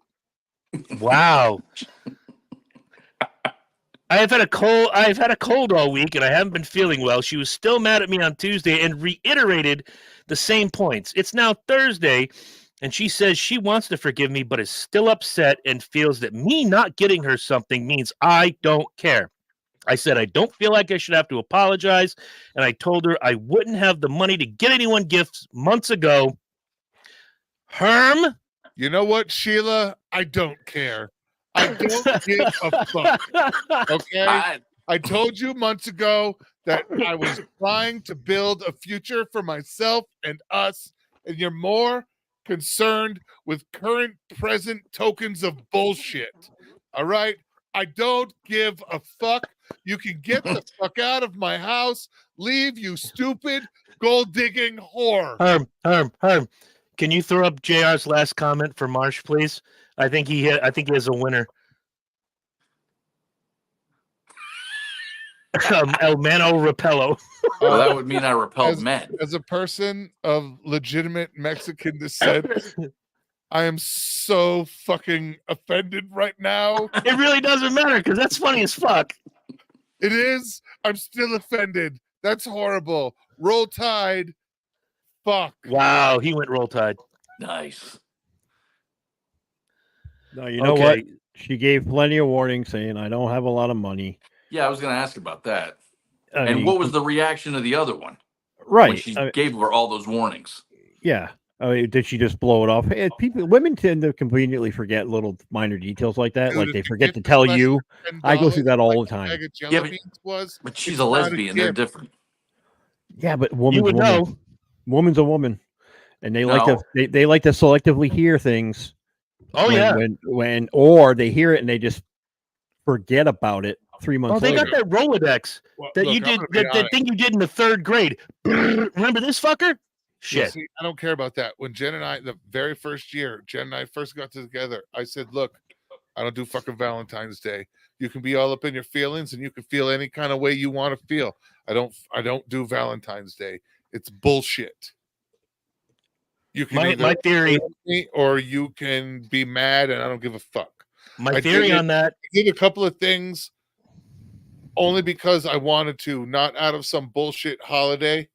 Wow. I've had a cold all week and I haven't been feeling well. She was still mad at me on Tuesday and reiterated the same points. It's now Thursday and she says she wants to forgive me but is still upset and feels that me not getting her something means I don't care. I said I don't feel like I should have to apologize, and I told her I wouldn't have the money to get anyone gifts months ago. Herm? You know what, Sheila? I don't care. I don't give a fuck. Okay? I told you months ago that I was trying to build a future for myself and us, and you're more concerned with current present tokens of bullshit. All right? I don't give a fuck. You can get the fuck out of my house. Leave, you stupid gold digging whore. Herm. Can you throw up JR's last comment for Marsh, please? I think he has a winner. El Mano Repello. Well, that would mean I repelled men. As a person of legitimate Mexican descent, I am so fucking offended right now. It really doesn't matter because that's funny as fuck. It is. I'm still offended. That's horrible. Roll Tide. Fuck. Wow, he went Roll Tide. Nice. No, you know what? She gave plenty of warning saying, I don't have a lot of money. Yeah, I was going to ask about that. I mean, what was the reaction of the other one? Right. When she gave her all those warnings. Yeah. I mean, did she just blow it off? Hey, women tend to conveniently forget little minor details like that. Dude, like they forget to tell you. I go through that all the time. Yeah, but she's a lesbian. They're different. Yeah, but woman's a woman. Woman's a woman, and they like to they like to selectively hear things. Oh or they hear it and they just forget about it 3 months later. They got that Rolodex that thing you did in the 3rd grade. Remember this fucker? Shit. See, I don't care about that. When Jen and I, the very first year, Jen and I first got together, I said, look, I don't do fucking Valentine's Day. You can be all up in your feelings and you can feel any kind of way you want to feel. I don't do Valentine's Day. It's bullshit. You can my theory, or you can be mad, and I don't give a fuck. My theory on that, I did a couple of things only because I wanted to, not out of some bullshit holiday.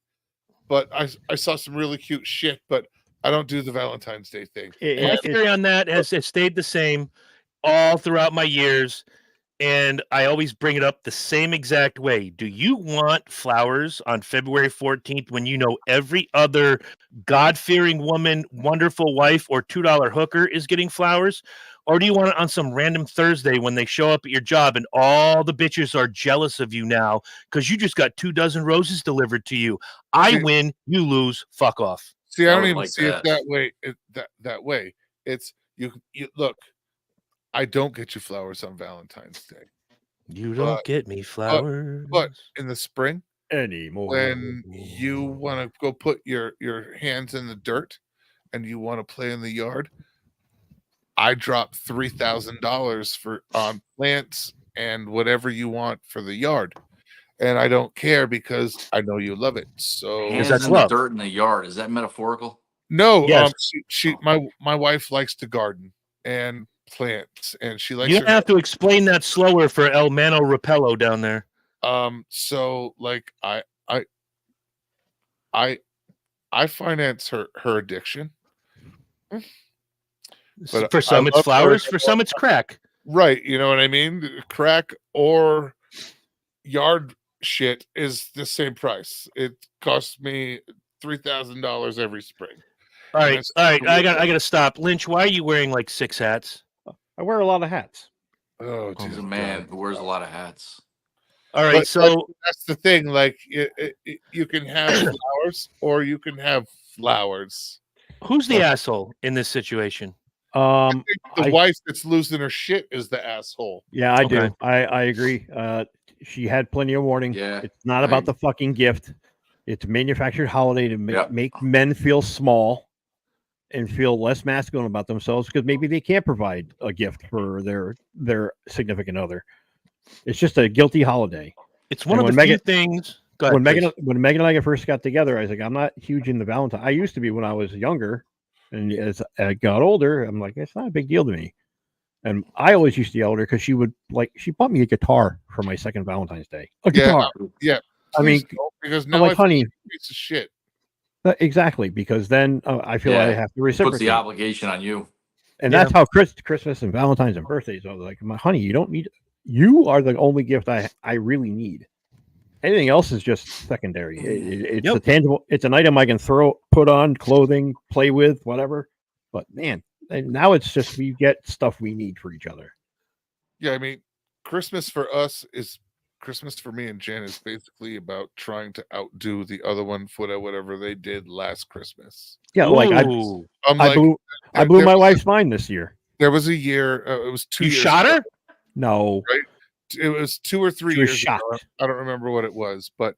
But I saw some really cute shit. But I don't do the Valentine's Day thing. My theory on that has stayed the same all throughout my years. And I always bring it up the same exact way. Do you want flowers on February 14th when you know every other God-fearing woman, wonderful wife, or $2 hooker is getting flowers? Or do you want it on some random Thursday when they show up at your job and all the bitches are jealous of you now because you just got 24 roses delivered to you? I win, you lose, fuck off. See, I don't even see it that way. That way. It's you look. I don't get you flowers on Valentine's Day. You don't get me flowers. But in the spring anymore, when you want to go put your hands in the dirt and you want to play in the yard, I drop $3,000 on plants and whatever you want for the yard. And I don't care because I know you love it. So hands in the dirt in the yard. Is that metaphorical? No, yes. My wife likes to garden and plants, and she likes. You have to explain that slower for El Mano Repello down there. So like I finance her addiction, But for some, it's flowers. For some, it's crack. Right. You know what I mean? Crack or yard shit is the same price. It costs me $3,000 every spring. All right. I got to stop. Lynch, why are you wearing like 6 hats? I wear a lot of hats. Oh, he's a man who wears a lot of hats. All right. So that's the thing. Like, you can have flowers or you can have flowers. Who's the asshole in this situation? I think the wife that's losing her shit is the asshole. Yeah, I do. I agree. She had plenty of warning. Yeah, it's not about the fucking gift. It's a manufactured holiday to make men feel small and feel less masculine about themselves because maybe they can't provide a gift for their significant other. It's just a guilty holiday. It's one of the few things. Go ahead, when Megan and I first got together, I was like, I'm not huge into Valentine. I used to be when I was younger, and as I got older, I'm like, it's not a big deal to me. And I always used to yell at her because she bought me a guitar for my second Valentine's Day. A guitar. Yeah. I mean, because now I'm like, honey, piece of shit. Exactly, because then I feel I have to reciprocate. Puts the obligation on you. And that's how Christmas and Valentine's and birthdays are. Like, my honey, you don't need. You are the only gift I really need. Anything else is just secondary. It's a tangible. It's an item I can put on clothing, play with, whatever. But man, and now it's just we get stuff we need for each other. Yeah, I mean, Christmas for us is Christmas for me and Jen is basically about trying to outdo the other one for whatever they did last Christmas. Yeah, like I blew my wife's mind this year. There was a year. It was 2 years. You shot her? No. Right. It was 2 or 3 years ago. I don't remember what it was, but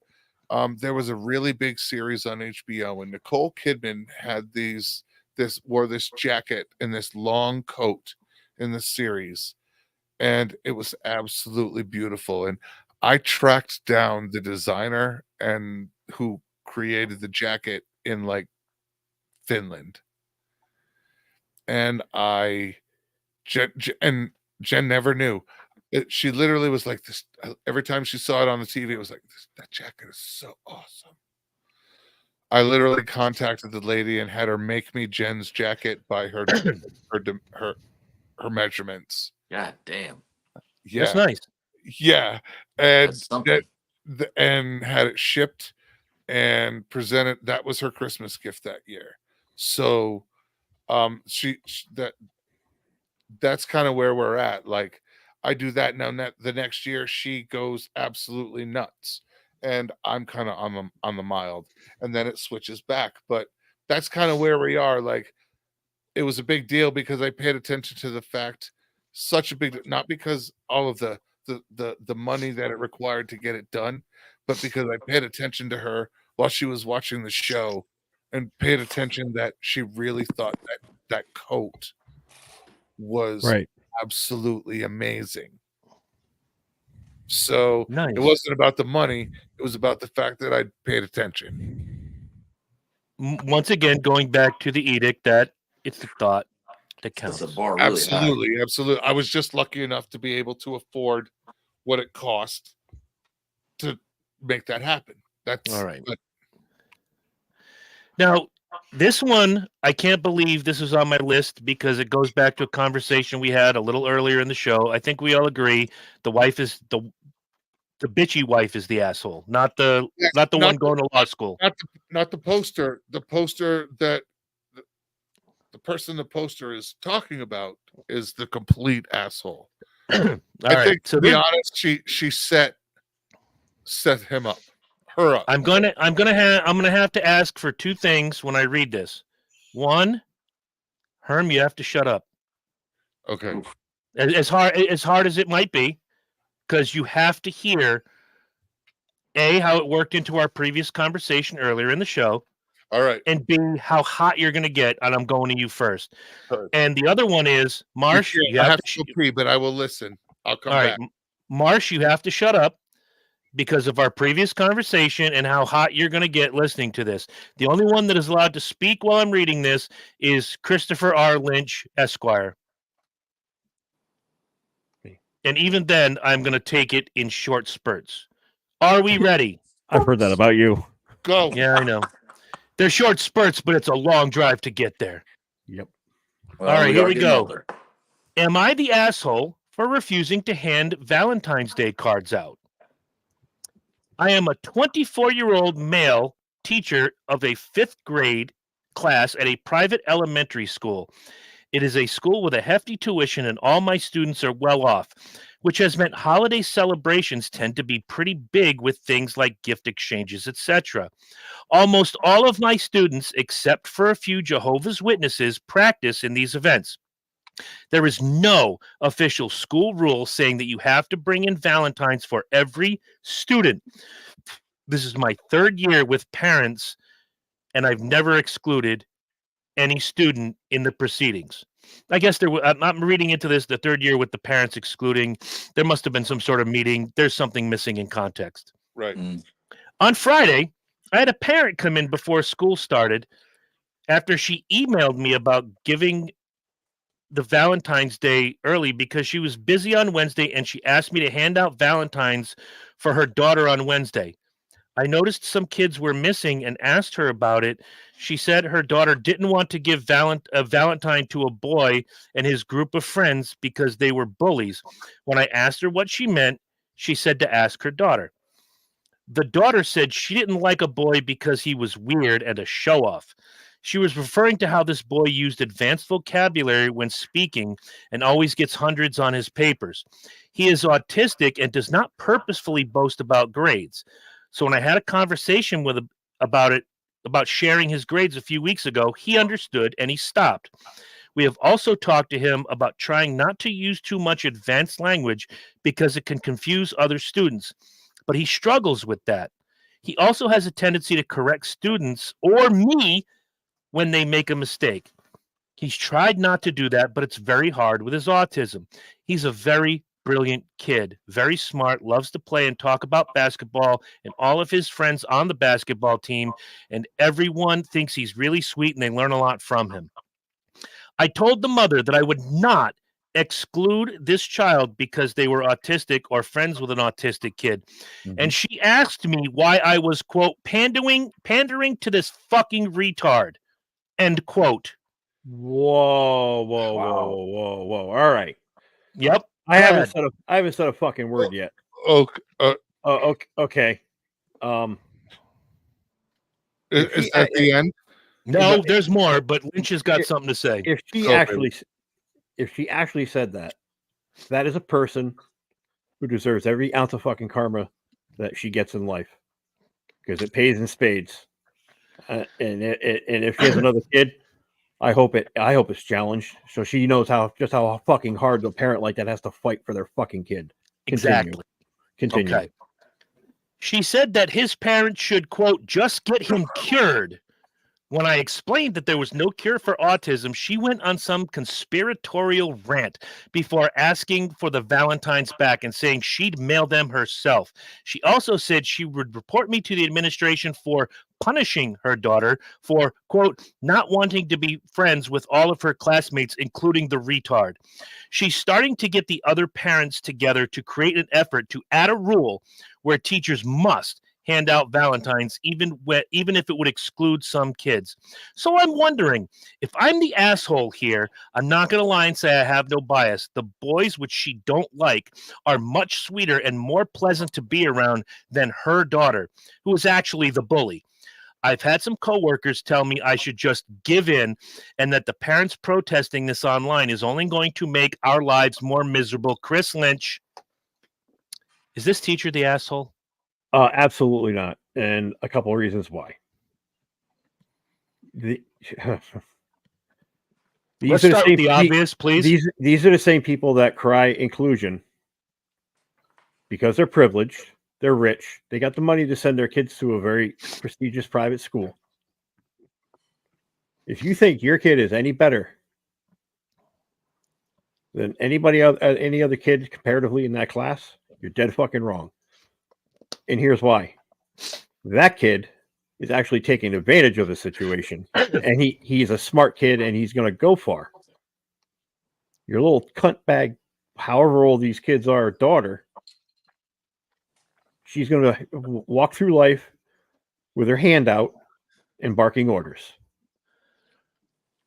there was a really big series on HBO, and Nicole Kidman had wore this jacket and this long coat in the series, and it was absolutely beautiful. And I tracked down the designer and who created the jacket in like Finland, and Jen never knew. She literally was like this. Every time she saw it on the TV, it was like, that jacket is so awesome. I literally contacted the lady and had her make me Jen's jacket by her measurements. God damn. Yeah, that's nice. Yeah, and had it shipped and presented. That was her Christmas gift that year. So, that's kind of where we're at. Like, I do that now. The next year, she goes absolutely nuts, and I'm kind of on the mild, and then it switches back. But that's kind of where we are. Like, it was a big deal because I paid attention to the fact, not because all of the money that it required to get it done, but because I paid attention to her while she was watching the show, and paid attention that she really thought that coat was absolutely amazing. So nice. It wasn't about the money, it was about the fact that I paid attention. Once again, going back to the edict, that it's the thought that counts. That's a bar really absolutely. I was just lucky enough to be able to afford what it cost to make that happen. That's all right. Now, this one, I can't believe this is on my list because it goes back to a conversation we had a little earlier in the show. I think we all agree the wife is the bitchy wife is the asshole, not the one going to law school. Not the poster. The poster that the person the poster is talking about is the complete asshole. I think, to be honest, she set him up. Her up. I'm gonna have to ask for 2 things when I read this. One, Herm, you have to shut up. Okay. As hard as it might be, because you have to hear how it worked into our previous conversation earlier in the show. All right. And B, how hot you're gonna get, and I'm going to you first. Right. And the other one is Marsh. I have to pee, but I will listen. I'll come back. Right. Marsh, you have to shut up because of our previous conversation and how hot you're going to get listening to this. The only one that is allowed to speak while I'm reading this is Christopher R. Lynch, Esquire. And even then, I'm going to take it in short spurts. Are we ready? I've heard that about you. Go. Yeah, I know. They're short spurts, but it's a long drive to get there. Yep. All right, here we go. Older. Am I the asshole for refusing to hand Valentine's Day cards out? I am a 24-year-old male teacher of a 5th grade class at a private elementary school. It is a school with a hefty tuition and all my students are well off, which has meant holiday celebrations tend to be pretty big with things like gift exchanges, etc. Almost all of my students, except for a few Jehovah's Witnesses, practice in these events. There is no official school rule saying that you have to bring in Valentines for every student. This is my 3rd year with parents, and I've never excluded any student in the proceedings. I guess I'm reading into this the 3rd year with the parents excluding. There must have been some sort of meeting. There's something missing in context. Right. On Friday, I had a parent come in before school started after she emailed me about giving the Valentine's Day early because she was busy on Wednesday and she asked me to hand out Valentines for her daughter on Wednesday. I noticed some kids were missing and asked her about it. She said her daughter didn't want to give a Valentine to a boy and his group of friends because they were bullies. When I asked her what she meant, she said to ask her daughter. The daughter said she didn't like a boy because he was weird and a show-off. She was referring to how this boy used advanced vocabulary when speaking and always gets hundreds on his papers. He is autistic and does not purposefully boast about grades. So when I had a conversation with him about sharing his grades a few weeks ago, he understood and he stopped. We have also talked to him about trying not to use too much advanced language because it can confuse other students, but he struggles with that. He also has a tendency to correct students or me when they make a mistake. He's tried not to do that, but it's very hard with his autism. He's a very brilliant kid, very smart, loves to play and talk about basketball and all of his friends on the basketball team, and everyone thinks he's really sweet and they learn a lot from him. I told the mother that I would not exclude this child because they were autistic or friends with an autistic kid. And she asked me why I was, quote, pandering to this fucking retard, end quote. Whoa. All right. Yep. I haven't said a fucking word yet. Okay. Is that the end? No, there's more, but Lynch has got something to say. If she actually said that, that is a person who deserves every ounce of fucking karma that she gets in life, because it pays in spades. And if she has another kid, I hope it's challenged so she knows how fucking hard the parent like that has to fight for their fucking kid. Exactly. Continue. Okay. She said that his parents should, quote, just get him cured. When I explained that there was no cure for autism, she went on some conspiratorial rant before asking for the Valentines back and saying she'd mail them herself. She also said she would report me to the administration for punishing her daughter for, quote, not wanting to be friends with all of her classmates, including the retard. She's starting to get the other parents together to create an effort to add a rule where teachers must hand out Valentines, even if it would exclude some kids. So I'm wondering, if I'm the asshole here, I'm not going to lie and say I have no bias. The boys, which she don't like, are much sweeter and more pleasant to be around than her daughter, who is actually the bully. I've had some coworkers tell me I should just give in and that the parents protesting this online is only going to make our lives more miserable. Chris Lynch, is this teacher the asshole? Absolutely not, and a couple of reasons why. Let's start with the obvious, please. These are the same people that cry inclusion because they're privileged, they're rich, they got the money to send their kids to a very prestigious private school. If you think your kid is any better than any other kid comparatively in that class, you're dead fucking wrong. And here's why. That kid is actually taking advantage of the situation. And he's a smart kid and he's going to go far. Your little cunt bag, however old these kids are, daughter, she's going to walk through life with her hand out and barking orders.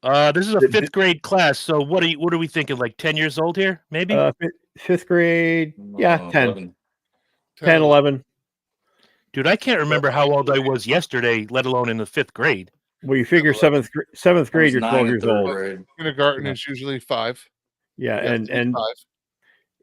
This is a 5th grade class. So what are we thinking? Like 10 years old here, maybe? 5th grade. Yeah, 10. 11. 10, 11. Dude, I can't remember how old I was yesterday, let alone in the 5th grade. Well, you figure 7th grade, you're 12 years old. Grade. Kindergarten is usually 5. Yeah, and 5.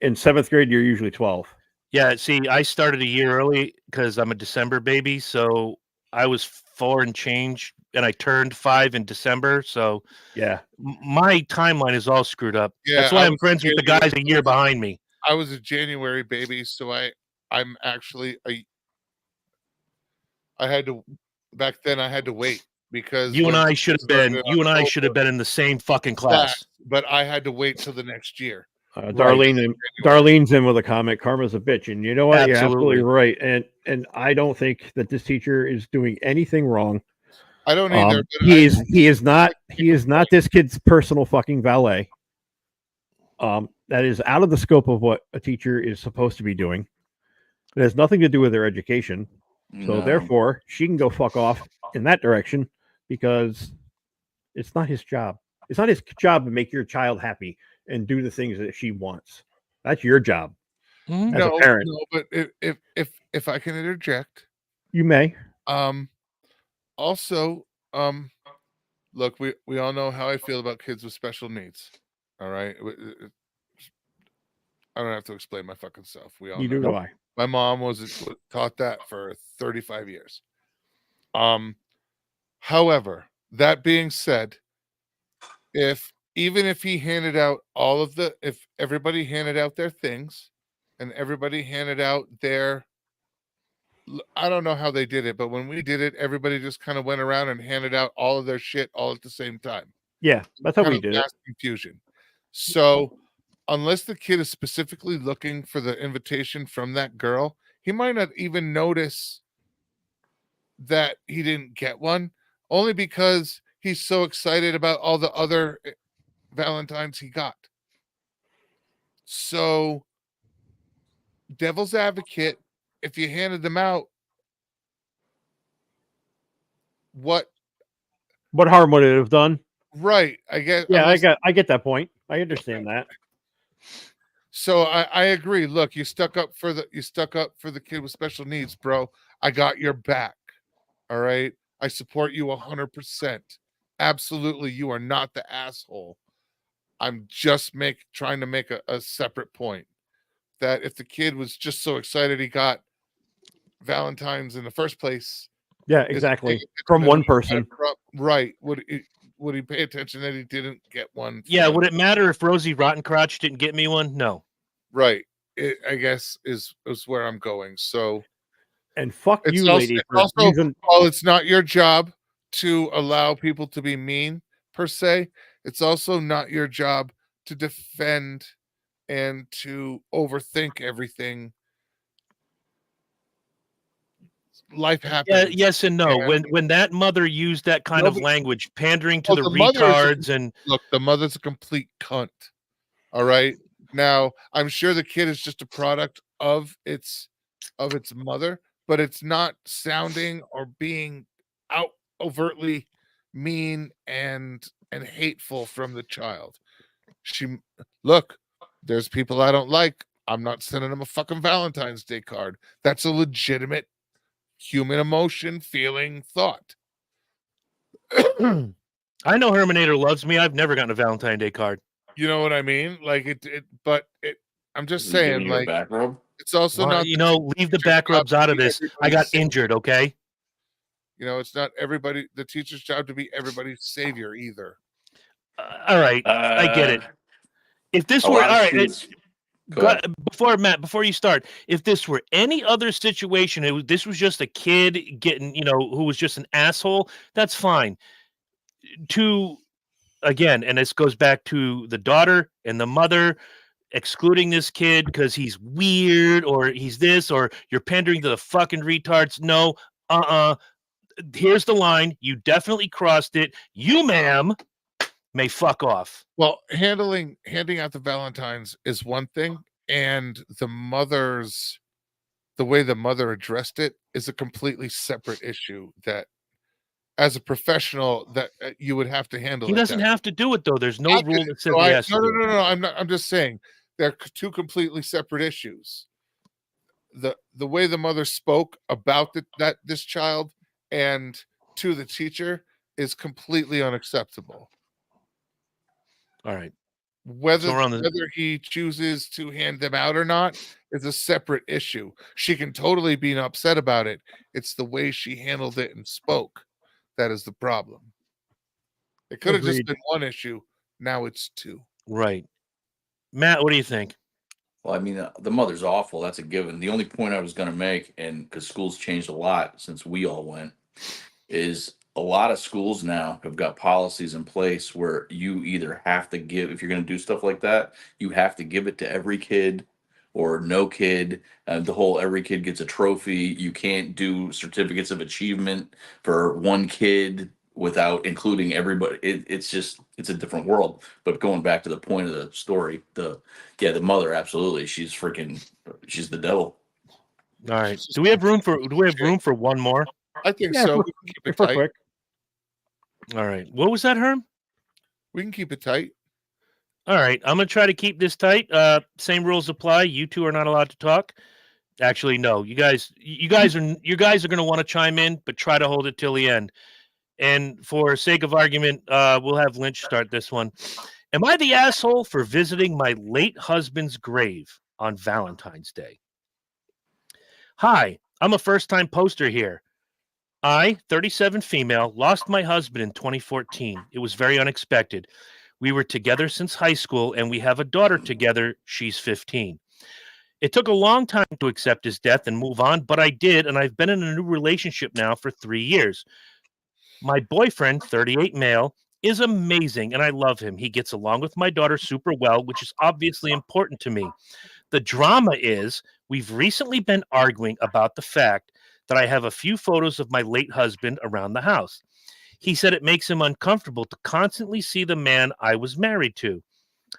in 7th grade, you're usually 12. Yeah, see, I started a year early because I'm a December baby, so I was 4 and change, and I turned 5 in December. So yeah, my timeline is all screwed up. Yeah, that's why I'm friends with the guys a year behind me. I was a January baby, so I'm actually I had to back then. I had to wait because you and I should have been in the same fucking class. But I had to wait till the next year. Darlene's in with a comment. Karma's a bitch, and you know what? Absolutely. You're absolutely right. And I don't think that this teacher is doing anything wrong. I don't either. He is not this kid's personal fucking valet. That is out of the scope of what a teacher is supposed to be doing. It has nothing to do with their education. So therefore, she can go fuck off in that direction because it's not his job. It's not his job to make your child happy and do the things that she wants. That's your job as a parent. No, but if I can interject, you may. Also, look, we all know how I feel about kids with special needs. All right, I don't have to explain my fucking self. We all know why. My mom was taught that for 35 years. However, that being said, even if he handed out if everybody handed out their things and everybody handed out their, I don't know how they did it, but when we did it, everybody just kind of went around and handed out all of their shit all at the same time. Yeah, that's how we did it. Confusion. So unless the kid is specifically looking for the invitation from that girl, he might not even notice that he didn't get one, only because he's so excited about all the other Valentines he got. So, devil's advocate, if you handed them out, what harm would it have done? Right. I guess. Yeah, I get that point. I understand that. So I agree. Look, you stuck up for the kid with special needs, bro. I got your back. All right. I support you 100%. Absolutely. You are not the asshole. I'm just trying to make a separate point that if the kid was just so excited he got Valentine's in the first place. Yeah, exactly. From one person. Right. Would he pay attention that he didn't get one? Yeah. Would it matter if Rosie Rottencrotch didn't get me one? No. Right. I guess is where I'm going. So, and fuck you, lady. While it's not your job to allow people to be mean per se, it's also not your job to defend and to overthink everything. Life happens. Yeah, yes and no. When that mother used that kind of language, pandering to the retards, and look, the mother's a complete cunt. All right. Now, I'm sure the kid is just a product of its mother, but it's not sounding or being overtly mean and hateful from the child. Look, there's people I don't like. I'm not sending them a fucking Valentine's Day card. That's a legitimate human emotion, feeling, thought. I know Herminator loves me. I've never gotten a Valentine's Day card. You know what I mean? Like I'm just saying, like, back rub? It's also not, leave the back rubs out of this. I got injured, okay? It's not the teacher's job to be everybody's savior either. All right, I get it. If this were all right, before you start, if this were any other situation, this was just a kid getting, who was just an asshole, that's fine. Again, and this goes back to the daughter and the mother excluding this kid because he's weird or he's this or you're pandering to the fucking retards. No, here's the line. You definitely crossed it. You, ma'am, may fuck off. Well, handing out the Valentines is one thing, and the way the mother addressed it is a completely separate issue that as a professional that you would have to handle. He doesn't have to do it though. There's no rule that says he has to. No. I'm just saying they're two completely separate issues. The way the mother spoke about this child and to the teacher is completely unacceptable. All right. Whether he chooses to hand them out or not is a separate issue. She can totally be upset about it. It's the way she handled it and spoke that is the problem. It could have just been one issue. Now it's two. Right. Matt, what do you think? Well, I mean, the mother's awful. That's a given. The only point I was going to make, and because school's changed a lot since we all went, is a lot of schools now have got policies in place where you either have to give, if you're going to do stuff like that, you have to give it to every kid or no kid. The whole every kid gets a trophy. You can't do certificates of achievement for one kid without including everybody. It's a different world. But going back to the point of the story, the mother, absolutely, she's the devil. All right. Do we have room for one more? I think so. We can keep it tight. Quick. All right. What was that, Herm? We can keep it tight. All right. I'm gonna try to keep this tight. Same rules apply. You two are not allowed to talk. Actually, no. You guys are gonna want to chime in, but try to hold it till the end. And for sake of argument, we'll have Lynch start this one. Am I the asshole for visiting my late husband's grave on Valentine's Day? Hi, I'm a first-time poster here. I, 37 female, lost my husband in 2014. It was very unexpected. We were together since high school, and we have a daughter together. She's 15. It took a long time to accept his death and move on, but I did, and I've been in a new relationship now for 3 years. My boyfriend, 38 male, is amazing, and I love him. He gets along with my daughter super well, which is obviously important to me. The drama is we've recently been arguing about the fact that I have a few photos of my late husband around the house. He said it makes him uncomfortable to constantly see the man I was married to.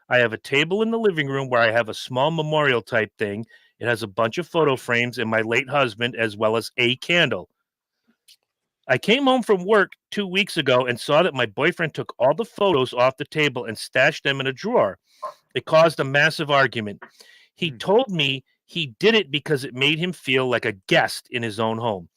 I have a table in the living room where I have a small memorial type thing. It has a bunch of photo frames and my late husband, as well as a candle. I came home from work 2 weeks ago and saw that my boyfriend took all the photos off the table and stashed them in a drawer. It caused a massive argument. He told me he did it because it made him feel like a guest in his own home.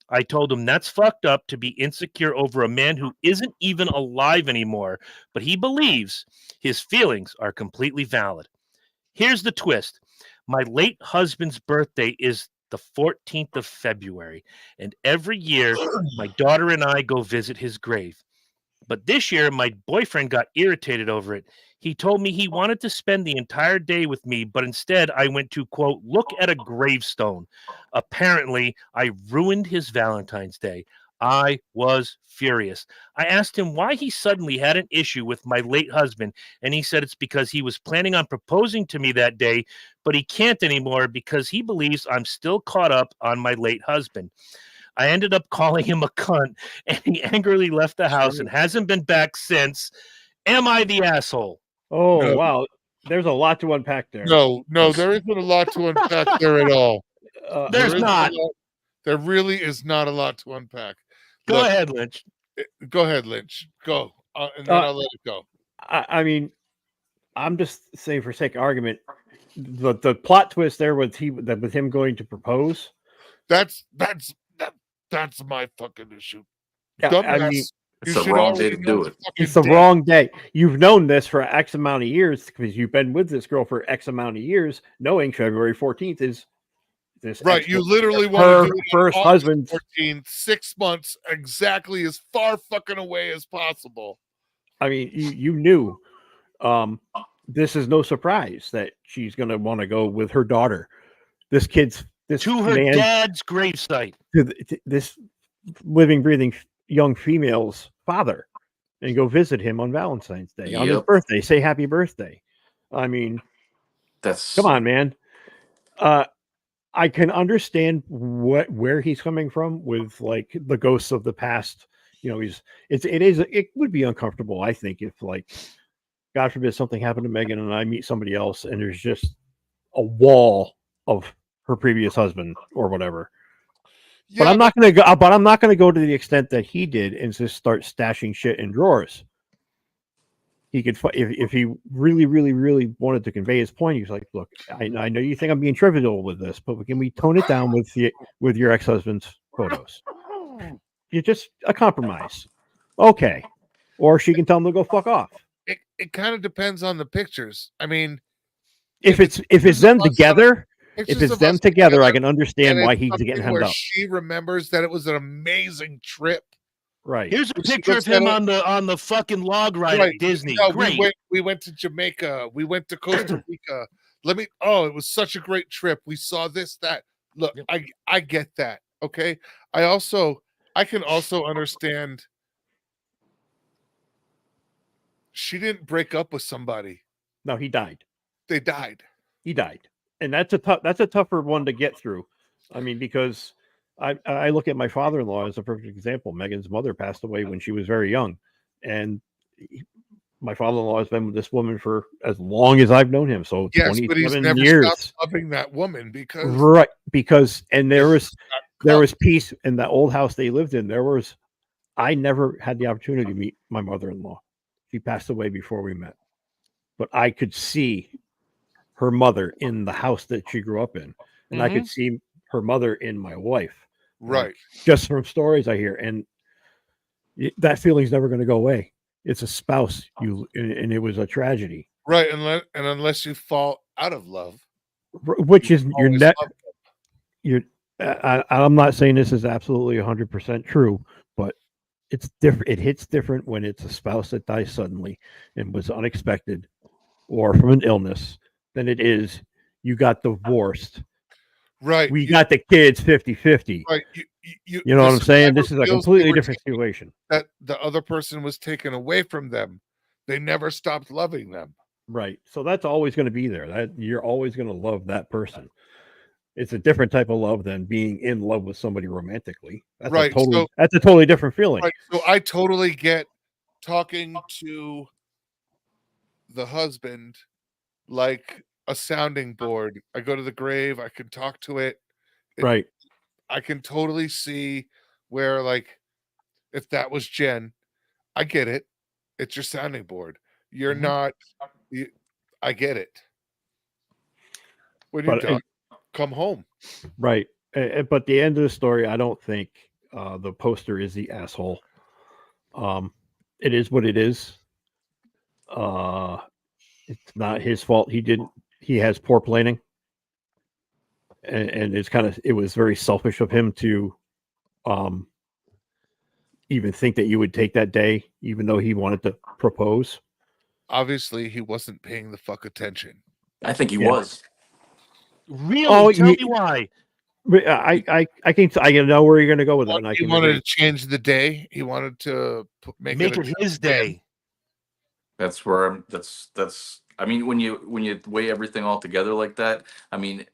I told him that's fucked up to be insecure over a man who isn't even alive anymore, but he believes his feelings are completely valid. Here's the twist. My late husband's birthday is the 14th of February, and every year my daughter and I go visit his grave. But this year, my boyfriend got irritated over it. He told me he wanted to spend the entire day with me, but instead I went to, quote, look at a gravestone. Apparently, I ruined his Valentine's Day. I was furious. I asked him why he suddenly had an issue with my late husband, and he said it's because he was planning on proposing to me that day, but he can't anymore because he believes I'm still caught up on my late husband. I ended up calling him a cunt, and he angrily left the house and hasn't been back since. Am I the asshole? Oh, no. Wow. There's a lot to unpack there. No, there isn't a lot to unpack there at all. There's not. There really is not a lot to unpack. Go ahead, Lynch. Go ahead, Lynch. Go. And then I'll let it go. I mean, I'm just saying for sake of argument, the plot twist there with him going to propose. That's my fucking issue. Yeah, I mean, it's the wrong day to do it. It's the wrong day. You've known this for X amount of years because you've been with this girl for X amount of years, knowing February 14th is this. Right. You literally want to do first husband 14, 6 months exactly as far fucking away as possible. I mean, you knew. This is no surprise that she's going to want to go with her daughter. This to her dad's gravesite. This living, breathing young female's father, and go visit him on Valentine's Day on his birthday. Say happy birthday. I mean, come on, man. I can understand where he's coming from with like the ghosts of the past. You know, it would be uncomfortable, I think, if like, God forbid, something happened to Megan and I meet somebody else and there's just a wall of her previous husband or whatever. But I'm not going to go. But I'm not going to go to the extent that he did and just start stashing shit in drawers. He could, if he really, really, really wanted to convey his point. He was like, "Look, I know you think I'm being trivial with this, but can we tone it down with your ex-husband's photos? You're just a compromise, okay?" Or she can tell him to go fuck off. It kind of depends on the pictures. I mean, if it's them together. If it's them together, I can understand why he's getting hemmed up. She remembers that it was an amazing trip. Right. Here's a picture of him on the fucking log ride at Disney. No, great. We went to Jamaica. We went to Costa Rica. It was such a great trip. We saw this, that. Look, I get that. Okay. I can also understand. She didn't break up with somebody. No, he died. They died. He died. And that's a tougher one to get through. I mean, because I look at my father-in-law as a perfect example. Megan's mother passed away when she was very young, and my father-in-law has been with this woman for as long as I've known him. So yes, 27 but he's never years. Stopped loving that woman because there was peace in that old house they lived in. I never had the opportunity to meet my mother-in-law. She passed away before we met, but I could see her mother in the house that she grew up in, and I could see her mother in my wife, right? Just from stories I hear, and that feeling's never going to go away. It's a spouse, and it was a tragedy, right? Unless you fall out of love, which is your net. I'm not saying this is absolutely 100% true, but it's different. It hits different when it's a spouse that dies suddenly and was unexpected, or from an illness, than it is you got divorced. Right. We got the kids 50-50. Right. You know what I'm saying? This is a completely different situation. That the other person was taken away from them. They never stopped loving them. Right. So that's always going to be there. That you're always going to love that person. It's a different type of love than being in love with somebody romantically. That's right. That's a totally different feeling. Right. So I totally get talking to the husband like a sounding board. I go to the grave, I can talk to it. Right. I can totally see where, like, if that was Jen, I get it. It's your sounding board. You're not. I get it. When you're done, come home. Right. But the end of the story, I don't think the poster is the asshole. It is what it is. It's not his fault. He has poor planning, and it was very selfish of him to even think that you would take that day, even though he wanted to propose. Obviously, he wasn't paying the fuck attention. I think he was. Really? Oh, tell me why. I know where you're going to go with that. He wanted to change the day. He wanted to make it his day. That's where that's. I mean, when you weigh everything all together like that, I mean,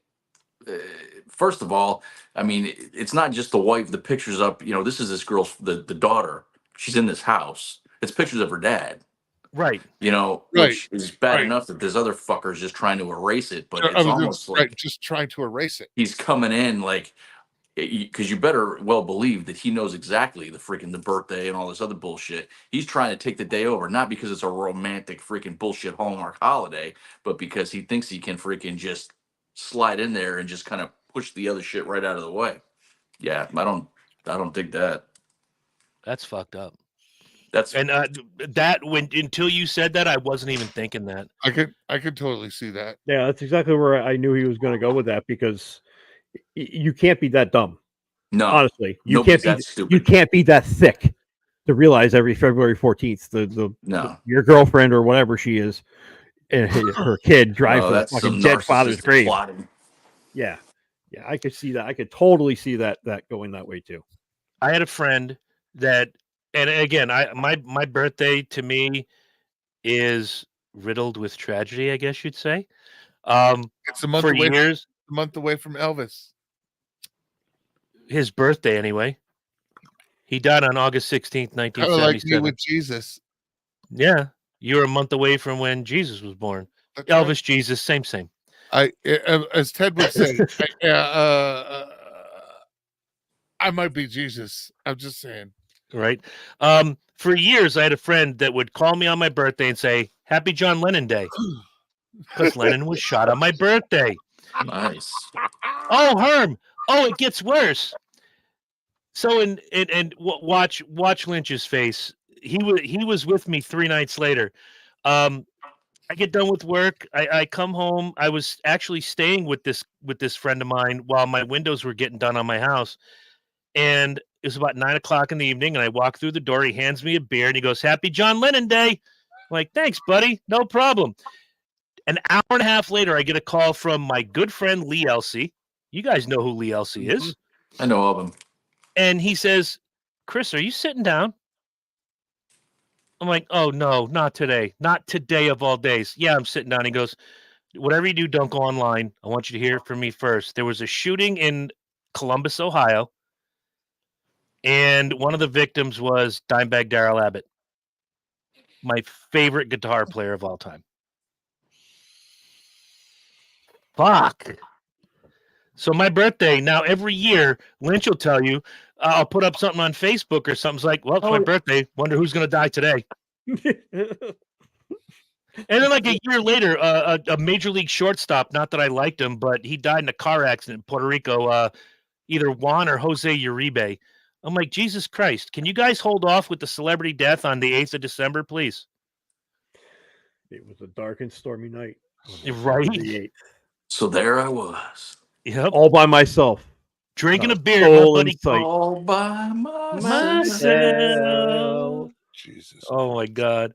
first of all, I mean, it's not just the wife. The pictures up. This is this girl's the daughter. She's in this house. It's pictures of her dad. Right. Which is bad enough that there's other fuckers just trying to erase it, but it's almost like just trying to erase it. He's coming in like, because you better well believe that he knows exactly the birthday and all this other bullshit. He's trying to take the day over, not because it's a romantic freaking bullshit Hallmark holiday, but because he thinks he can freaking just slide in there and just kind of push the other shit right out of the way. Yeah, I don't dig that. That's fucked up. Until you said that, I wasn't even thinking that. I could totally see that. Yeah, that's exactly where I knew he was going to go with that, because you can't be that dumb. No, honestly, you can't be that thick to realize every February 14th your girlfriend or whatever she is and her kid drives to the fucking dead father's grave. Plotting. Yeah, I could see that. I could totally see that going that way too. I had a friend that. And again, my birthday to me is riddled with tragedy, I guess you'd say. It's a month for away years. A month away from Elvis. His birthday, anyway. He died on August 16th, 1977. Like you with Jesus. Yeah, you're a month away from when Jesus was born. That's Elvis, right. Jesus, same. As Ted would say, I might be Jesus. I'm just saying. Right. For years, I had a friend that would call me on my birthday and say, "Happy John Lennon Day," because Lennon was shot on my birthday. Nice. Oh, Herm. Oh, it gets worse. So watch Lynch's face. He was with me 3 nights later. I get done with work. I come home. I was actually staying with this friend of mine while my windows were getting done on my house. And it was about 9:00 in the evening, and I walk through the door. He hands me a beer, and he goes, "Happy John Lennon Day." I'm like, "Thanks, buddy. No problem." An hour and a half later, I get a call from my good friend Lee Elsey. You guys know who Lee Elsey is. I know of him. And he says, "Chris, are you sitting down?" I'm like, "Oh, no, not today. Not today of all days." "Yeah, I'm sitting down." He goes, "Whatever you do, don't go online. I want you to hear it from me first. There was a shooting in Columbus, Ohio. And one of the victims was Dimebag Darrell Abbott, my favorite guitar player of all time." Fuck. So my birthday, now every year, Lynch will tell you, I'll put up something on Facebook or something's like, "Well, it's my birthday. Wonder who's going to die today." And then like a year later, a major league shortstop, not that I liked him, but he died in a car accident in Puerto Rico, either Juan or Jose Uribe. I'm like, Jesus Christ, can you guys hold off with the celebrity death on the 8th of December, please? It was a dark and stormy night. Right. So there I was. Yep. All by myself. Drinking a beer, my buddy. All by myself. Jesus. Oh my God.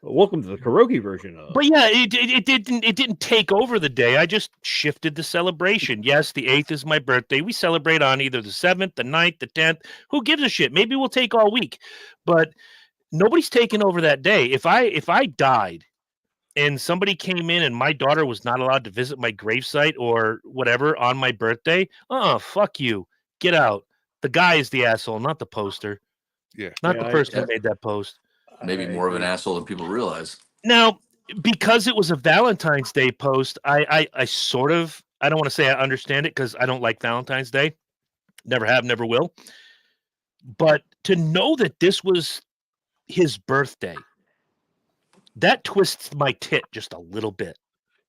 Welcome to the karaoke version of. But yeah, it didn't take over the day. I just shifted the celebration. Yes, the 8th is my birthday. We celebrate on either the 7th, the 9th, the 10th. Who gives a shit? Maybe we'll take all week. But nobody's taking over that day. If I died and somebody came in and my daughter was not allowed to visit my gravesite or whatever on my birthday, fuck you. Get out. The guy is the asshole, not the poster. Yeah. Not the person who made that post. Maybe more of an asshole than people realize. Now, because it was a Valentine's Day post, I sort of, I don't want to say I understand it because I don't like Valentine's Day. Never have, never will. But to know that this was his birthday, that twists my tit just a little bit.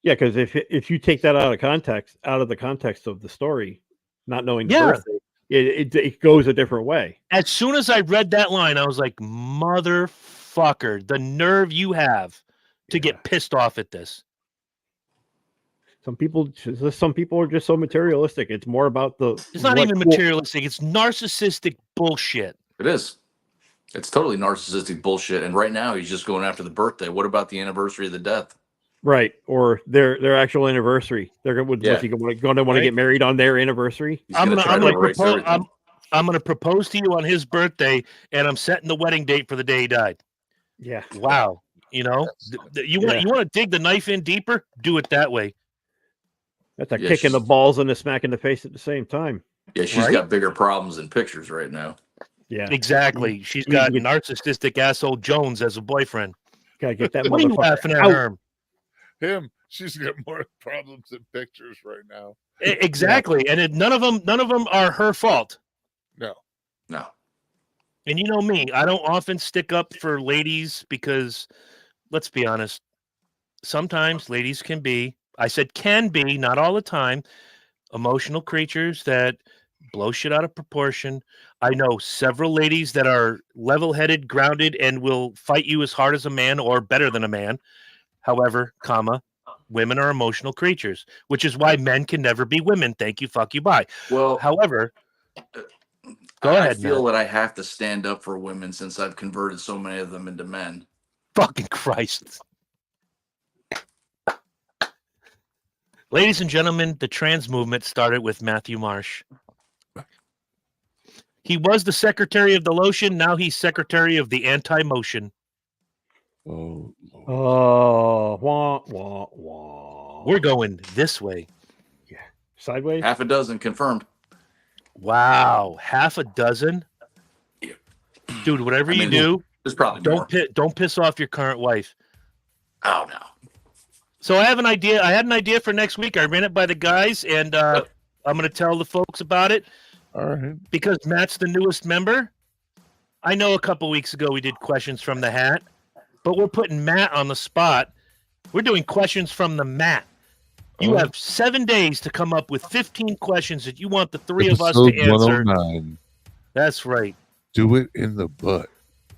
Yeah, because if you take that out of the context of the story, not knowing the birthday, it goes a different way. As soon as I read that line, I was like, motherfucker, the nerve you have to get pissed off at this. Some people are just so materialistic. It's more about it's not even materialistic. It's narcissistic bullshit. It is. It's totally narcissistic bullshit. And right now he's just going after the birthday. What about the anniversary of the death? Right. Or their actual anniversary. They're going to want to get married on their anniversary. I'm going to propose to you on his birthday, and I'm setting the wedding date for the day he died. Yeah. Wow. You know, you want to dig the knife in deeper? Do it that way. That's a kick in the balls and a smack in the face at the same time. Yeah, she's got bigger problems than pictures right now. Yeah, exactly. She's got narcissistic asshole Jones as a boyfriend. Gotta get that. What are you laughing at, Herm? Him. She's got more problems than pictures right now. Exactly, and none of them are her fault. No. And you know me, I don't often stick up for ladies because, let's be honest, sometimes ladies can be, I said can be, not all the time, emotional creatures that blow shit out of proportion. I know several ladies that are level-headed, grounded, and will fight you as hard as a man or better than a man. However, women are emotional creatures, which is why men can never be women. Thank you, fuck you, bye. Well, however, go ahead. I feel that I have to stand up for women since I've converted so many of them into men. Fucking Christ. Ladies and gentlemen, the trans movement started with Matthew Marsh. He was the secretary of the lotion. Now he's secretary of the anti-motion. Oh, wah, wah, wah. We're going this way. Yeah. Sideways? Half a dozen confirmed. Wow. Half a dozen? Yeah. Dude, whatever you do, there's probably don't piss off your current wife. Oh, no. So I have an idea. I had an idea for next week. I ran it by the guys, and I'm going to tell the folks about it. All right. Because Matt's the newest member. I know a couple weeks ago we did questions from the hat, but we're putting Matt on the spot. We're doing questions from the mat. You have 7 days to come up with 15 questions that you want the three of us to answer. 109. That's right. Do it in the butt.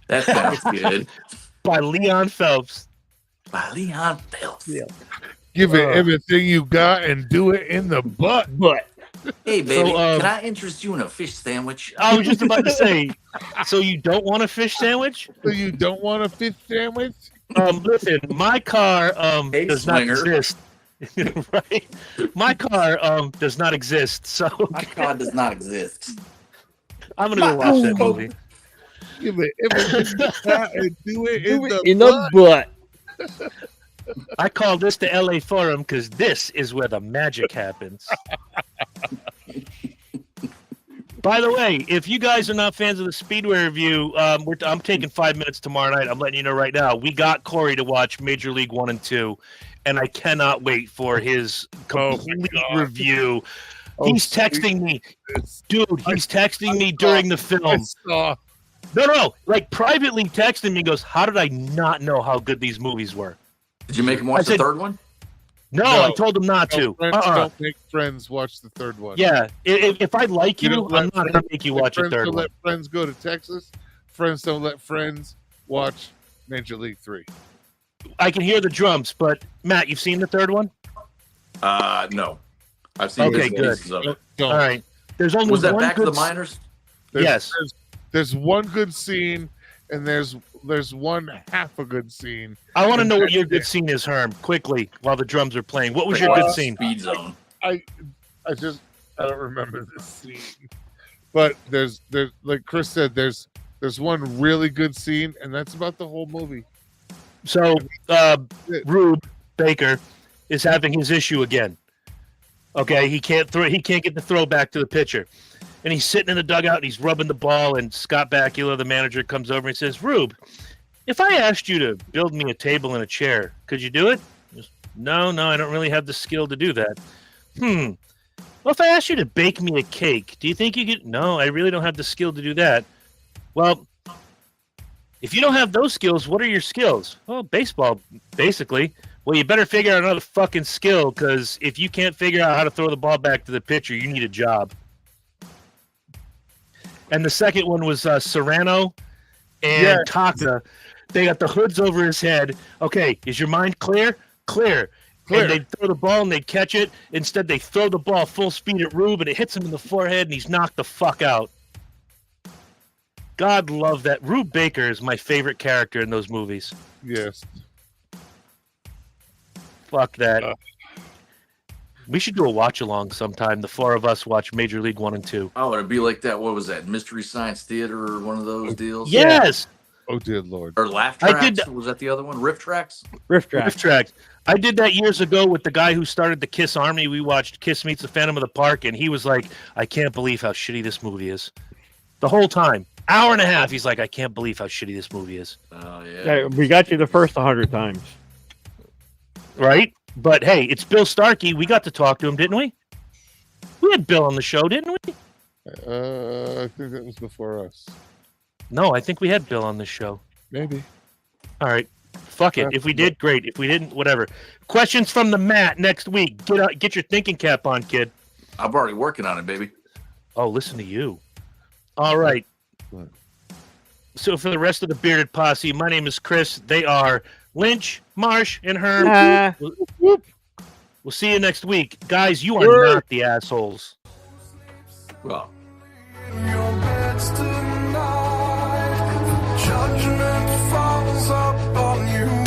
That sounds good. By Leon Phelps. By Leon Phelps. Yeah. Give it everything you got and do it in the butt. Hey, baby, So, can I interest you in a fish sandwich? I was just about to say, so you don't want a fish sandwich? So you don't want a fish sandwich? Listen, my car does not swinger. exist. Right? My car does not exist, so My car does not exist. I'm gonna go watch that movie. Give it everything you got and do it in the butt. I call this the LA Forum because this is where the magic happens. By the way, if you guys are not fans of the Speedway Review, I'm taking 5 minutes tomorrow night. I'm letting you know right now. We got Corey to watch Major League 1 and 2, and I cannot wait for his complete review. He's texting me. Dude, he's texting me during the film. No, like privately texting me, goes, how did I not know how good these movies were? Did you make him watch the third one? No, I told him not to. Don't make friends watch the third one. Yeah, if I like you, I'm not going to make you watch the third one. Let friends go to Texas. Friends don't let friends watch Major League 3. I can hear the drums, but Matt, you've seen the third one? No. I've seen good. pieces of it. All right. There's only Was that one Back to good the Minors? Yes. There's one good scene, and there's one half a good scene. I want to know what your good scene is, Herm, quickly, while the drums are playing. What was your good scene? Speed Zone. I don't remember this scene. But there's like Chris said, there's one really good scene, and that's about the whole movie. So Rube Baker is having his issue again. Okay, he can't get the throw back to the pitcher. And he's sitting in the dugout and he's rubbing the ball, and Scott Bakula, the manager, comes over and says, Rube, if I asked you to build me a table and a chair, could you do it? He goes, no, I don't really have the skill to do that. Well, if I asked you to bake me a cake, do you think you could? No, I really don't have the skill to do that. Well, if you don't have those skills, what are your skills? Well, baseball, basically. Well, you better figure out another fucking skill, because if you can't figure out how to throw the ball back to the pitcher, you need a job. And the second one was Serrano and Taka. They got the hoods over his head. Okay, is your mind clear? Clear. And they'd throw the ball and they'd catch it. Instead, they throw the ball full speed at Rube, and it hits him in the forehead, and he's knocked the fuck out. God love that. Rube Baker is my favorite character in those movies. Yes. Fuck that. We should do a watch along sometime. The four of us watch Major League 1 and 2. Oh, it'd be like that. What was that? Mystery Science Theater or one of those deals? Yes. Oh, dear Lord. Or Laugh Tracks? Was that the other one? Riff Tracks? Riff Tracks. I did that years ago with the guy who started the Kiss Army. We watched Kiss Meets the Phantom of the Park, and he was like, I can't believe how shitty this movie is. The whole time. Hour and a half, he's like, I can't believe how shitty this movie is. Oh, yeah. We got you the first 100 times. Right? But hey, it's Bill Starkey. We got to talk to him, didn't we? We had Bill on the show, didn't we? I think that was before us. No, I think we had Bill on the show. Maybe. All right. Fuck it. If we did, great. If we didn't, whatever. Questions from the mat next week. Get your thinking cap on, kid. I'm already working on it, baby. Oh, listen to you. All right. What? So for the rest of the Bearded Posse, my name is Chris. They are Lynch, Marsh, and Herm. We'll see you next week. Guys, you are not the assholes. Well. Judgment falls upon you.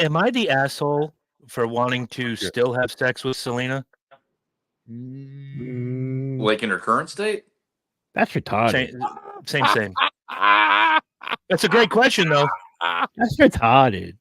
Am I the asshole for wanting to still have sex with Selena? Like in her current state? That's retarded. Same. That's a great question, though. That's retarded.